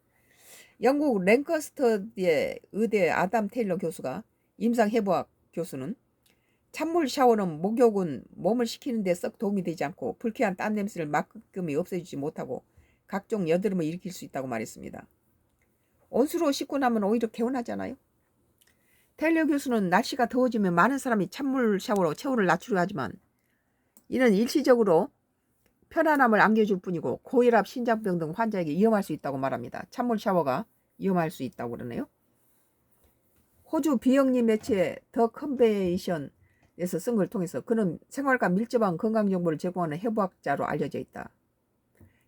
영국 랭커스터의 의대 아담 테일러 교수가 임상 해부학 교수는 찬물 샤워는 목욕은 몸을 식히는 데 썩 도움이 되지 않고 불쾌한 땀 냄새를 말끔히 없애주지 못하고 각종 여드름을 일으킬 수 있다고 말했습니다. 온수로 씻고 나면 오히려 개운하잖아요. 테일러 교수는 날씨가 더워지면 많은 사람이 찬물 샤워로 체온을 낮추려 하지만 이는 일시적으로 편안함을 안겨줄 뿐이고 고혈압, 신장병 등 환자에게 위험할 수 있다고 말합니다. 찬물 샤워가 위험할 수 있다고 그러네요. 호주 비영리 매체 더 컨베이션에서 쓴 걸 통해서 그는 생활과 밀접한 건강 정보를 제공하는 해부학자로 알려져 있다.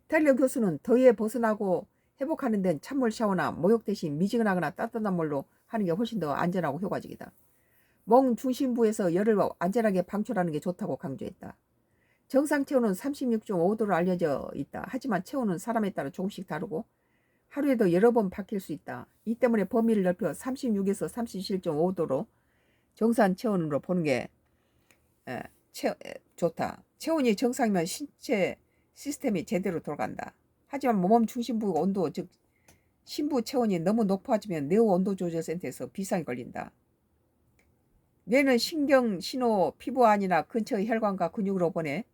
테일러 교수는 더위에 벗어나고 회복하는 데는 찬물 샤워나 목욕 대신 미지근하거나 따뜻한 물로 하는 게 훨씬 더 안전하고 효과적이다. 몸 중심부에서 열을 안전하게 방출하는 게 좋다고 강조했다. 정상 체온은 36.5도로 알려져 있다. 하지만 체온은 사람에 따라 조금씩 다르고 하루에도 여러 번 바뀔 수 있다. 이 때문에 범위를 넓혀 36에서 37.5도로 정상 체온으로 보는 게 좋다. 체온이 정상이면 신체 시스템이 제대로 돌아간다. 하지만 몸 중심부 온도 즉 심부 체온이 너무 높아지면 뇌 온도 조절 센터에서 비상이 걸린다. 뇌는 신경 신호 피부 안이나 근처의 혈관과 근육으로 보내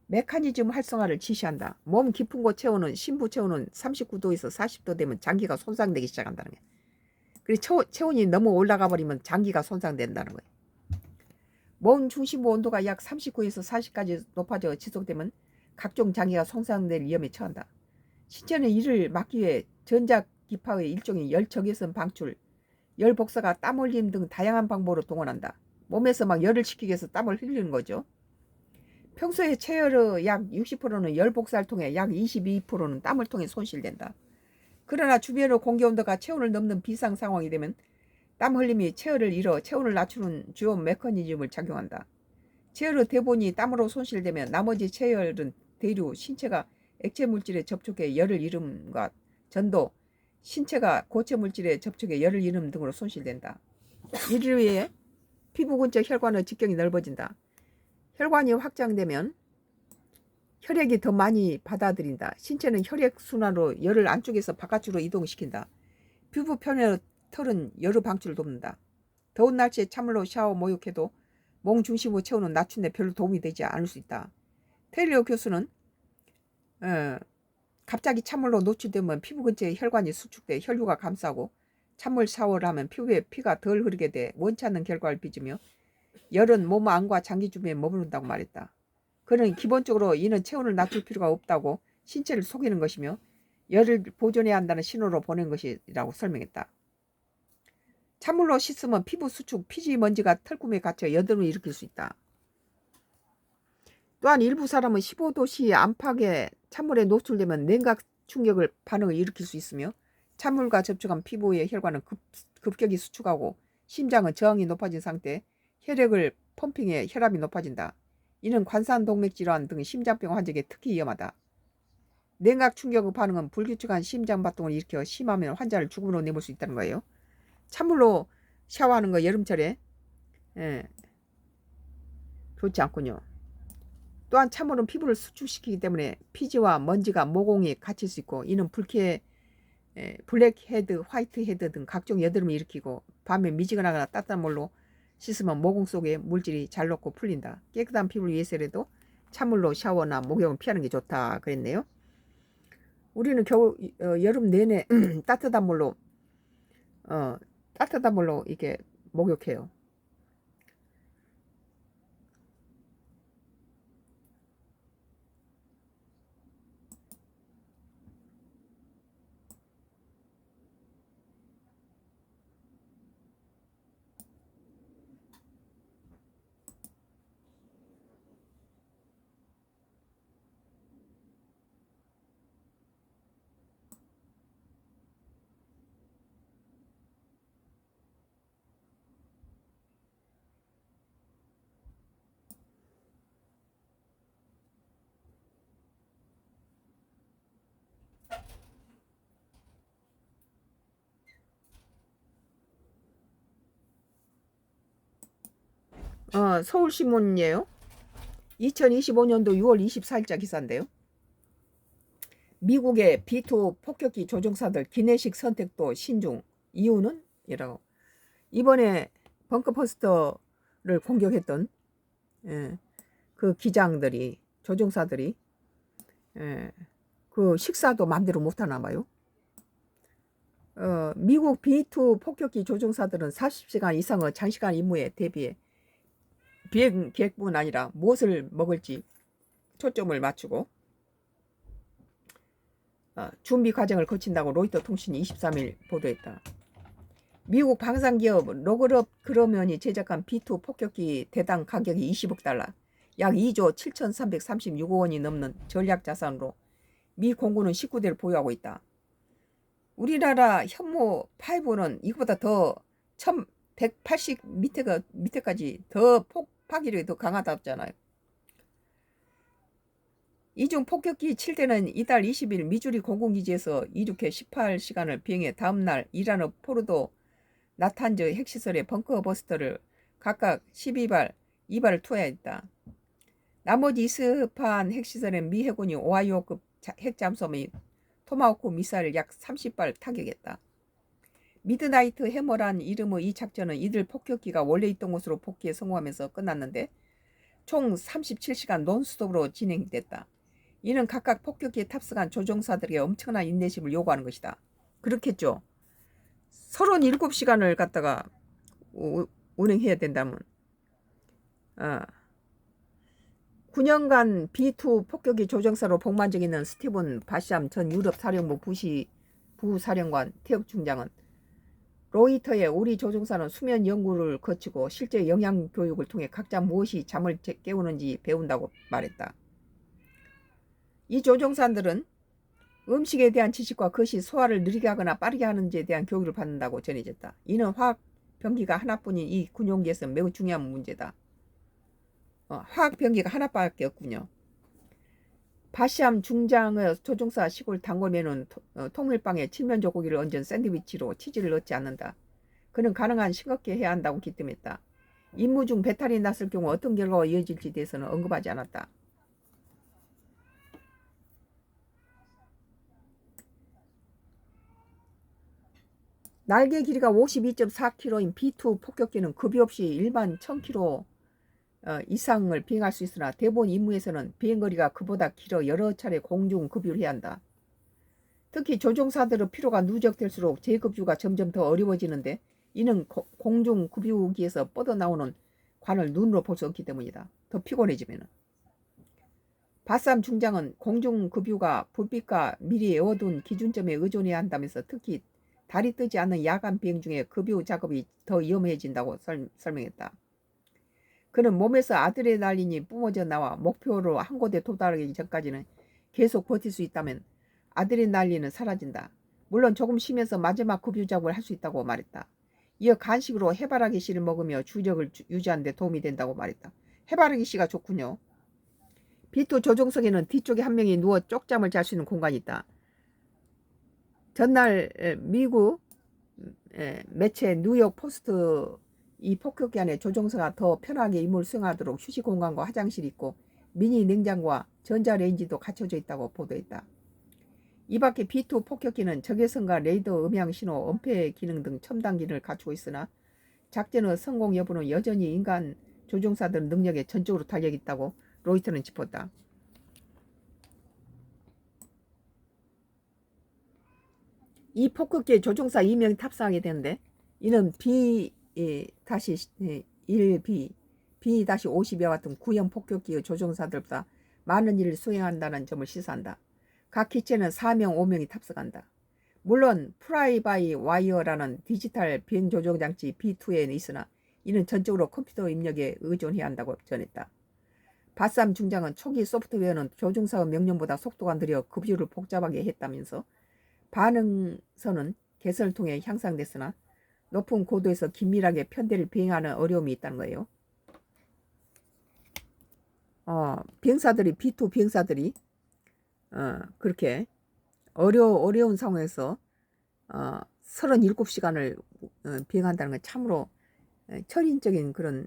메커니즘 활성화를 지시한다. 몸 깊은 곳 체온은 심부 체온은 39도에서 40도 되면 장기가 손상되기 시작한다는 거예요. 그리고 체온이 너무 올라가 버리면 장기가 손상된다는 거예요. 몸 중심부 온도가 약 39에서 40까지 높아져 지속되면 각종 장기가 손상될 위험에 처한다. 신체는 이를 막기 위해 전자기파의 일종의 열 적외선 방출, 열 복사가 땀 흘림 등 다양한 방법으로 동원한다. 몸에서 막 열을 식히기 위해서 땀을 흘리는 거죠. 평소에 체열의 약 60%는 열 복사를 통해 약 22%는 땀을 통해 손실된다. 그러나 주변의 공기 온도가 체온을 넘는 비상 상황이 되면 땀 흘림이 체열을 잃어 체온을 낮추는 주요 메커니즘을 작용한다. 체열의 대부분이 땀으로 손실되면 나머지 체열은 대류, 신체가 액체 물질에 접촉해 열을 잃음과 전도, 신체가 고체 물질에 접촉해 열을 잃음 등으로 손실된다. 이를 위해 피부 근처 혈관의 직경이 넓어진다. 혈관이 확장되면 혈액이 더 많이 받아들인다. 신체는 혈액순환으로 열을 안쪽에서 바깥으로 이동시킨다. 피부 표면의 털은 열의 방출을 돕는다. 더운 날씨에 찬물로 샤워 목욕해도 몸 중심부 체온은 낮춘 데 별로 도움이 되지 않을 수 있다. 테일러 교수는 갑자기 찬물로 노출되면 피부 근처에 혈관이 수축돼 혈류가 감싸고 찬물 샤워를 하면 피부에 피가 덜 흐르게 돼 원치 않는 결과를 빚으며 열은 몸 안과 장기 주변에 머무른다고 말했다. 그는 기본적으로 이는 체온을 낮출 필요가 없다고 신체를 속이는 것이며 열을 보존해야 한다는 신호로 보낸 것이라고 설명했다. 찬물로 씻으면 피부 수축, 피지 먼지가 털꿈에 갇혀 여드름을 일으킬 수 있다. 또한 일부 사람은 15도씨 안팎의 찬물에 노출되면 냉각 충격을 반응을 일으킬 수 있으며 찬물과 접촉한 피부의 혈관은 급격히 수축하고 심장은 저항이 높아진 상태 혈액을 펌핑해 혈압이 높아진다. 이는 관상동맥 질환 등 심장병 환자에게 특히 위험하다. 냉각 충격의 반응은 불규칙한 심장박동을 일으켜 심하면 환자를 죽음으로 내몰 수 있다는 거예요. 찬물로 샤워하는 거 여름철에 좋지 않군요. 또한 찬물은 피부를 수축시키기 때문에 피지와 먼지가 모공에 갇힐 수 있고 이는 블랙헤드, 화이트헤드 등 각종 여드름을 일으키고 밤에 미지근하거나 따뜻한 물로 씻으면 모공 속에 물질이 잘 녹고 풀린다. 깨끗한 피부를 위해서라도 찬물로 샤워나 목욕을 피하는 게 좋다 그랬네요. 우리는 여름 내내 따뜻한 물로 이렇게 목욕해요. 서울신문이에요. 2025년도 6월 24일자 기사인데요. 미국의 B2 폭격기 조종사들 기내식 선택도 신중. 이유는? 이라고. 이번에 벙커버스터를 공격했던 그 기장들이, 조종사들이 그 식사도 마음대로 못하나 봐요. 미국 B2 폭격기 조종사들은 40시간 이상의 장시간 임무에 대비해 비행 계획뿐 아니라 무엇을 먹을지 초점을 맞추고 준비 과정을 거친다고 로이터 통신이 23일 보도했다. 미국 방산기업 로그럽 그러면이 제작한 B2 폭격기 대당 가격이 20억 달러, 약 2조 7,336억 원이 넘는 전략 자산으로 미 공군은 19대를 보유하고 있다. 우리나라 현무 5는 이거보다 더 1180 밑에까지 더 파괴력이 더 강하다잖아요. 이중 폭격기 7대는 이달 20일 미주리 공군기지에서 이륙해 18시간을 비행해 다음날 이란의 포르도 나탄즈 핵시설의 벙커버스터를 각각 12발, 2발을 투하했다. 나머지 이스파한 핵시설엔 미 해군이 오하이오급 핵잠수함 및 토마호크 미사일을 약 30발 타격했다. 미드나이트 해머란 이름의 이 작전은 이들 폭격기가 원래 있던 곳으로 복귀에 성공하면서 끝났는데 총 37시간 논스톱으로 진행됐다. 이는 각각 폭격기에 탑승한 조종사들에게 엄청난 인내심을 요구하는 것이다. 그렇겠죠. 37시간을 갖다가 운행해야 된다면 9년간 B2 폭격기 조종사로 복무한 적이 있는 스티븐 바샴 전 유럽 사령부 부사령관 태역 중장은 로이터의 우리 조종사는 수면 연구를 거치고 실제 영양 교육을 통해 각자 무엇이 잠을 깨우는지 배운다고 말했다. 이 조종사들은 음식에 대한 지식과 그것이 소화를 느리게 하거나 빠르게 하는지에 대한 교육을 받는다고 전해졌다. 이는 화학 병기가 하나뿐인 이 군용기에서 매우 중요한 문제다. 화학 병기가 하나밖에 없군요. 바시암 중장의 조종사 시골 단골메뉴는 통밀빵에 칠면조 고기를 얹은 샌드위치로 치즈를 넣지 않는다. 그는 가능한 싱겁게 해야 한다고 기뜸했다. 임무 중 배탈이 났을 경우 어떤 결과가 이어질지 대해서는 언급하지 않았다. 날개 길이가 52.4km인 B2 폭격기는 급이 없이 일반 1000km 이상을 비행할 수 있으나 대부분 임무에서는 비행거리가 그보다 길어 여러 차례 공중 급유를 해야 한다. 특히 조종사들의 피로가 누적될수록 재급유가 점점 더 어려워지는데 이는 공중 급유기에서 뻗어나오는 관을 눈으로 볼 수 없기 때문이다. 더 피곤해지면. 바삼 중장은 공중 급유가 불빛과 미리 에워둔 기준점에 의존해야 한다면서 특히 달이 뜨지 않는 야간 비행 중에 급유 작업이 더 위험해진다고 설명했다. 그는 몸에서 아드레날린이 뿜어져 나와 목표로 한 곳에 도달하기 전까지는 계속 버틸 수 있다면 아드레날린은 사라진다. 물론 조금 쉬면서 마지막 급유 작업을 할 수 있다고 말했다. 이어 간식으로 해바라기 씨를 먹으며 주력을 유지하는 데 도움이 된다고 말했다. 해바라기 씨가 좋군요. B2 조종석에는 뒤쪽에 한 명이 누워 쪽잠을 잘 수 있는 공간이 있다. 전날 미국 매체 뉴욕 포스트 이 폭격기 안에 조종사가 더 편하게 임무를 수행하도록 휴식 공간과 화장실이 있고 미니 냉장고와 전자레인지도 갖춰져 있다고 보도했다. 이 밖에 B2 폭격기는 적외선과 레이더 음향 신호, 은폐 기능 등 첨단 기능을 갖추고 있으나 작전의 성공 여부는 여전히 인간 조종사들 능력에 전적으로 달려있다고 로이터는 짚었다. 이 폭격기에 조종사 2명이 탑승하게 되는데 이는 B-1B, B-50와 같은 구형 폭격기의 조종사들보다 많은 일을 수행한다는 점을 시사한다. 각 기체는 4명, 5명이 탑승한다. 물론 프라이 바이 와이어라는 디지털 비행 조종 장치 B2에는 있으나 이는 전적으로 컴퓨터 입력에 의존해야 한다고 전했다. 바삼 중장은 초기 소프트웨어는 조종사의 명령보다 속도가 느려 급유를 복잡하게 했다면서 반응선은 개선을 통해 향상됐으나 높은 고도에서 긴밀하게 편대를 비행하는 어려움이 있다는 거예요. 비행사들이 B2 비행사들이 그렇게 어려운 상황에서 37시간을 비행한다는 건 참으로 철인적인 그런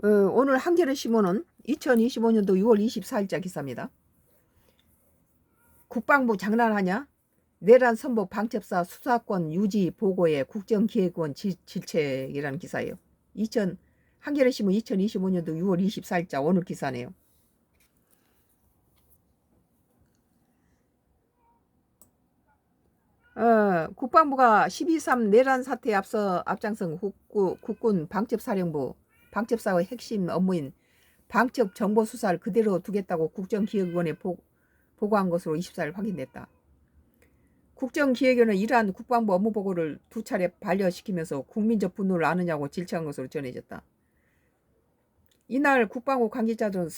오늘 한겨레 신문은 2025년도 6월 24일자 기사입니다. 국방부 장난하냐? 내란 선보 방첩사 수사권 유지 보고에 국정기획원 질책이라는 기사예요. 한겨레 신문 2025년도 6월 24일자 오늘 기사네요. 국방부가 12.3 내란 사태에 앞장선 국군 방첩사령부 방첩사의 핵심 업무인 방첩 정보 수사를 그대로 두겠다고 국정기획원에 보고한 것으로 24일 확인됐다. 국정기획원은 이러한 국방부 업무 보고를 2차례 반려시키면서 국민적 분노를 아느냐고 질책한 것으로 전해졌다. 이날 국방부 관계자들은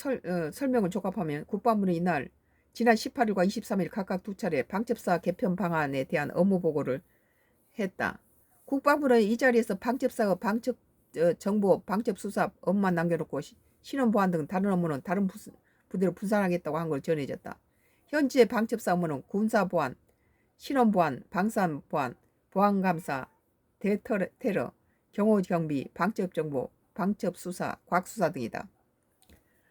설명을 종합하면 국방부는 이날 지난 18일과 23일 각각 2차례 방첩사 개편 방안에 대한 업무 보고를 했다. 국방부는 이 자리에서 방첩사의 방첩 정보, 방첩 수사 업무만 남겨놓고 신원 보안 등 다른 업무는 다른 부대로 분산하겠다고 한 걸 전해졌다. 현재 방첩사 업무는 군사 보안, 신원 보안, 방산 보안, 보안 감사, 대테러, 경호 경비, 방첩 정보, 방첩 수사, 과학 수사 등이다.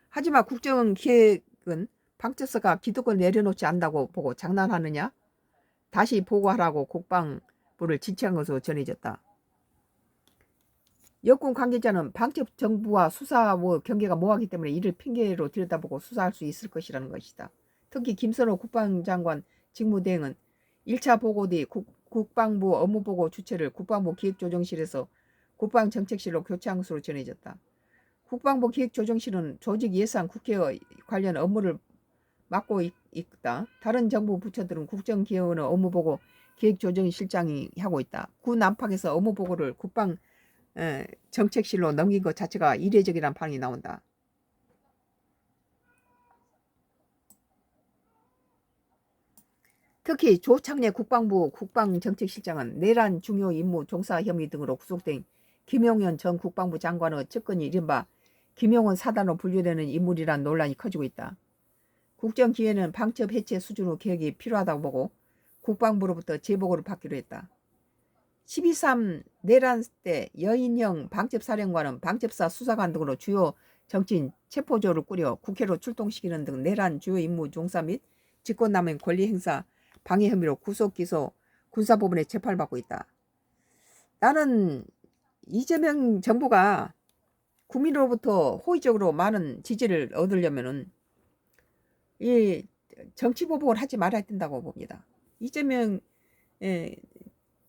하지만 국정기획은 방첩사가 기득권을 내려놓지 않는다고 보고 장난하느냐? 다시 보고하라고 국방부를 지시한 것으로 전해졌다. 여권 관계자는 방첩 정부와 수사의 경계가 모호하기 때문에 이를 핑계로 들여다보고 수사할 수 있을 것이라는 것이다. 특히 김선호 국방장관 직무대행은 1차 보고 뒤 국방부 업무보고 주체를 국방부 기획조정실에서 국방정책실로 교체한 것으로 전해졌다. 국방부 기획조정실은 조직 예산 국회의 관련 업무를 맡고 있다. 다른 정부 부처들은 국정기획원의 업무보고 기획조정실장이 하고 있다. 군 안팎에서 업무보고를 국방 정책실로 넘긴 것 자체가 이례적이라는 반응이 나온다. 특히 조창래 국방부 국방정책실장은 내란 중요 임무 종사 혐의 등으로 구속된 김용현 전 국방부 장관의 측근이 이른바 김용원 사단으로 분류되는 인물이란 논란이 커지고 있다. 국정기획은 방첩 해체 수준의 계획이 필요하다고 보고 국방부로부터 재보고를 받기로 했다. 12.3 내란 때 여인형 방첩사령관은 방첩사 수사관 등으로 주요 정치인 체포조를 꾸려 국회로 출동시키는 등 내란 주요 임무 종사 및 직권남용 권리 행사 방해 혐의로 구속 기소 군사법원에 재판을 받고 있다. 나는 이재명 정부가 국민으로부터 호의적으로 많은 지지를 얻으려면은 이 정치 보복을 하지 말아야 된다고 봅니다. 이재명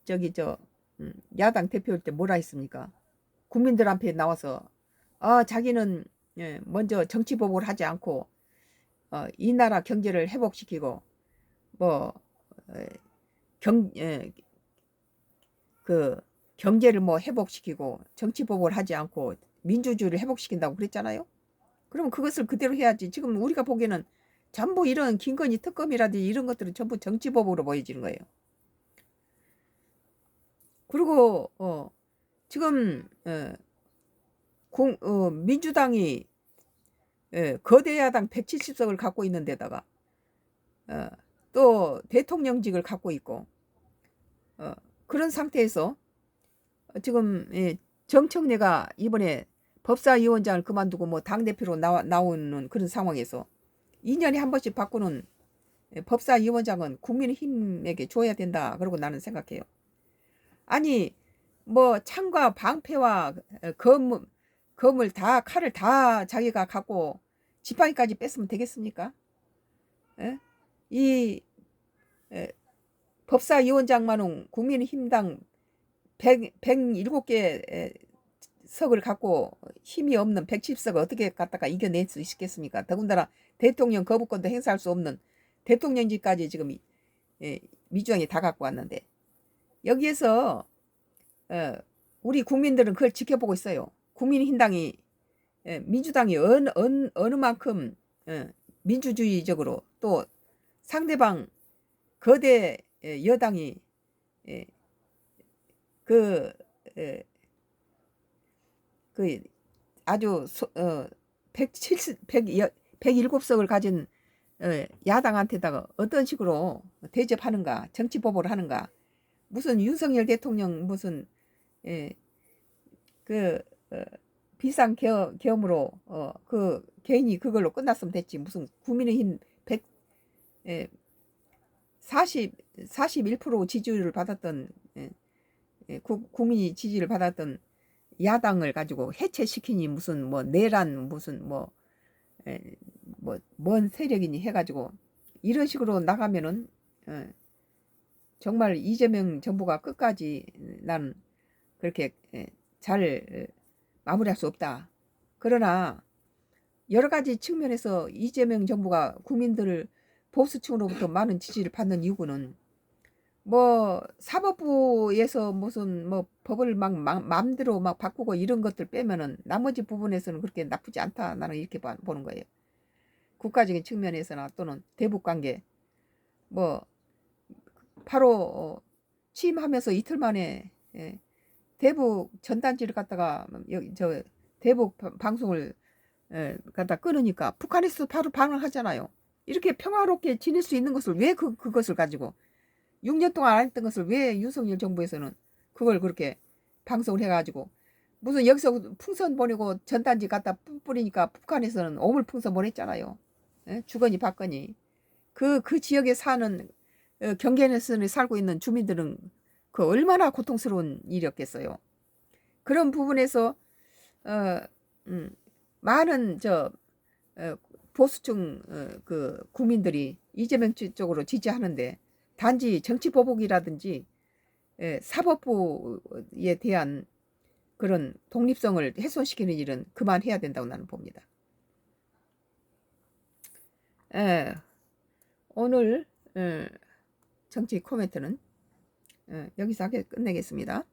저기 야당 대표일 때 뭐라 했습니까? 국민들 앞에 나와서 자기는 먼저 정치 보복을 하지 않고 이 나라 경제를 회복시키고 뭐 그 경제를 뭐 회복시키고 정치 보복을 하지 않고 민주주의를 회복시킨다고 그랬잖아요. 그러면 그것을 그대로 해야지. 지금 우리가 보기에는 전부 이런 김건희 특검이라든지 이런 것들은 전부 정치 보복으로 보여지는 거예요. 그리고 지금 민주당이 거대 야당 170석을 갖고 있는 데다가 또 대통령직을 갖고 있고 그런 상태에서 지금 정청래가 이번에 법사위원장을 그만두고 뭐 당대표로 나오는 그런 상황에서 2년에 한 번씩 바꾸는 법사위원장은 국민의힘에게 줘야 된다. 그러고 나는 생각해요. 아니 뭐 창과 방패와 검을 다 칼을 다 자기가 갖고 지팡이까지 뺐으면 되겠습니까? 이 법사위원장만은 국민의힘당 107개 석을 갖고 힘이 없는 110석을 어떻게 갖다가 이겨낼 수 있겠습니까? 더군다나 대통령 거부권도 행사할 수 없는 대통령직까지 지금 민주당이 다 갖고 왔는데 여기에서 우리 국민들은 그걸 지켜보고 있어요. 국민의힘당이 민주당이 어느 만큼 민주주의적으로 또 상대방 거대 여당이 그 아주 107석을 가진 야당한테다가 어떤 식으로 대접하는가, 정치 보복을 하는가, 무슨 윤석열 대통령 무슨 비상계엄으로 그 개인이 그걸로 끝났으면 됐지. 무슨 국민의힘 41% 지지율을 받았던 국민이 지지를 받았던 야당을 가지고 해체시키니 무슨 뭐 내란 무슨 뭔 세력이니 해가지고 이런 식으로 나가면은 정말 이재명 정부가 끝까지 나는 그렇게 잘 마무리할 수 없다. 그러나 여러 가지 측면에서 이재명 정부가 국민들 보수층으로부터 많은 지지를 받는 이유는 뭐 사법부에서 무슨 뭐 법을 막 마음대로 막 바꾸고 이런 것들 빼면은 나머지 부분에서는 그렇게 나쁘지 않다. 나는 이렇게 보는 거예요. 국가적인 측면에서나 또는 대북 관계 뭐 바로 취임하면서 이틀 만에 대북 전단지를 갖다가 저 대북 방송을 갖다 끊으니까 북한에서 바로 반응하잖아요. 이렇게 평화롭게 지낼 수 있는 것을 왜 그것을 가지고 6년 동안 안 했던 것을 왜 윤석열 정부에서는 그걸 그렇게 방송을 해가지고 무슨 여기서 풍선 보내고 전단지 갖다 뿌리니까 북한에서는 오물풍선 보냈잖아요. 주거니 받거니 그 지역에 사는 경계선에 살고 있는 주민들은 그 얼마나 고통스러운 일이었겠어요. 그런 부분에서 많은 보수층 그 국민들이 이재명 쪽으로 지지하는데 단지 정치 보복이라든지 사법부에 대한 그런 독립성을 훼손시키는 일은 그만해야 된다고 나는 봅니다. 오늘 정치 코멘트는 여기서 끝내겠습니다.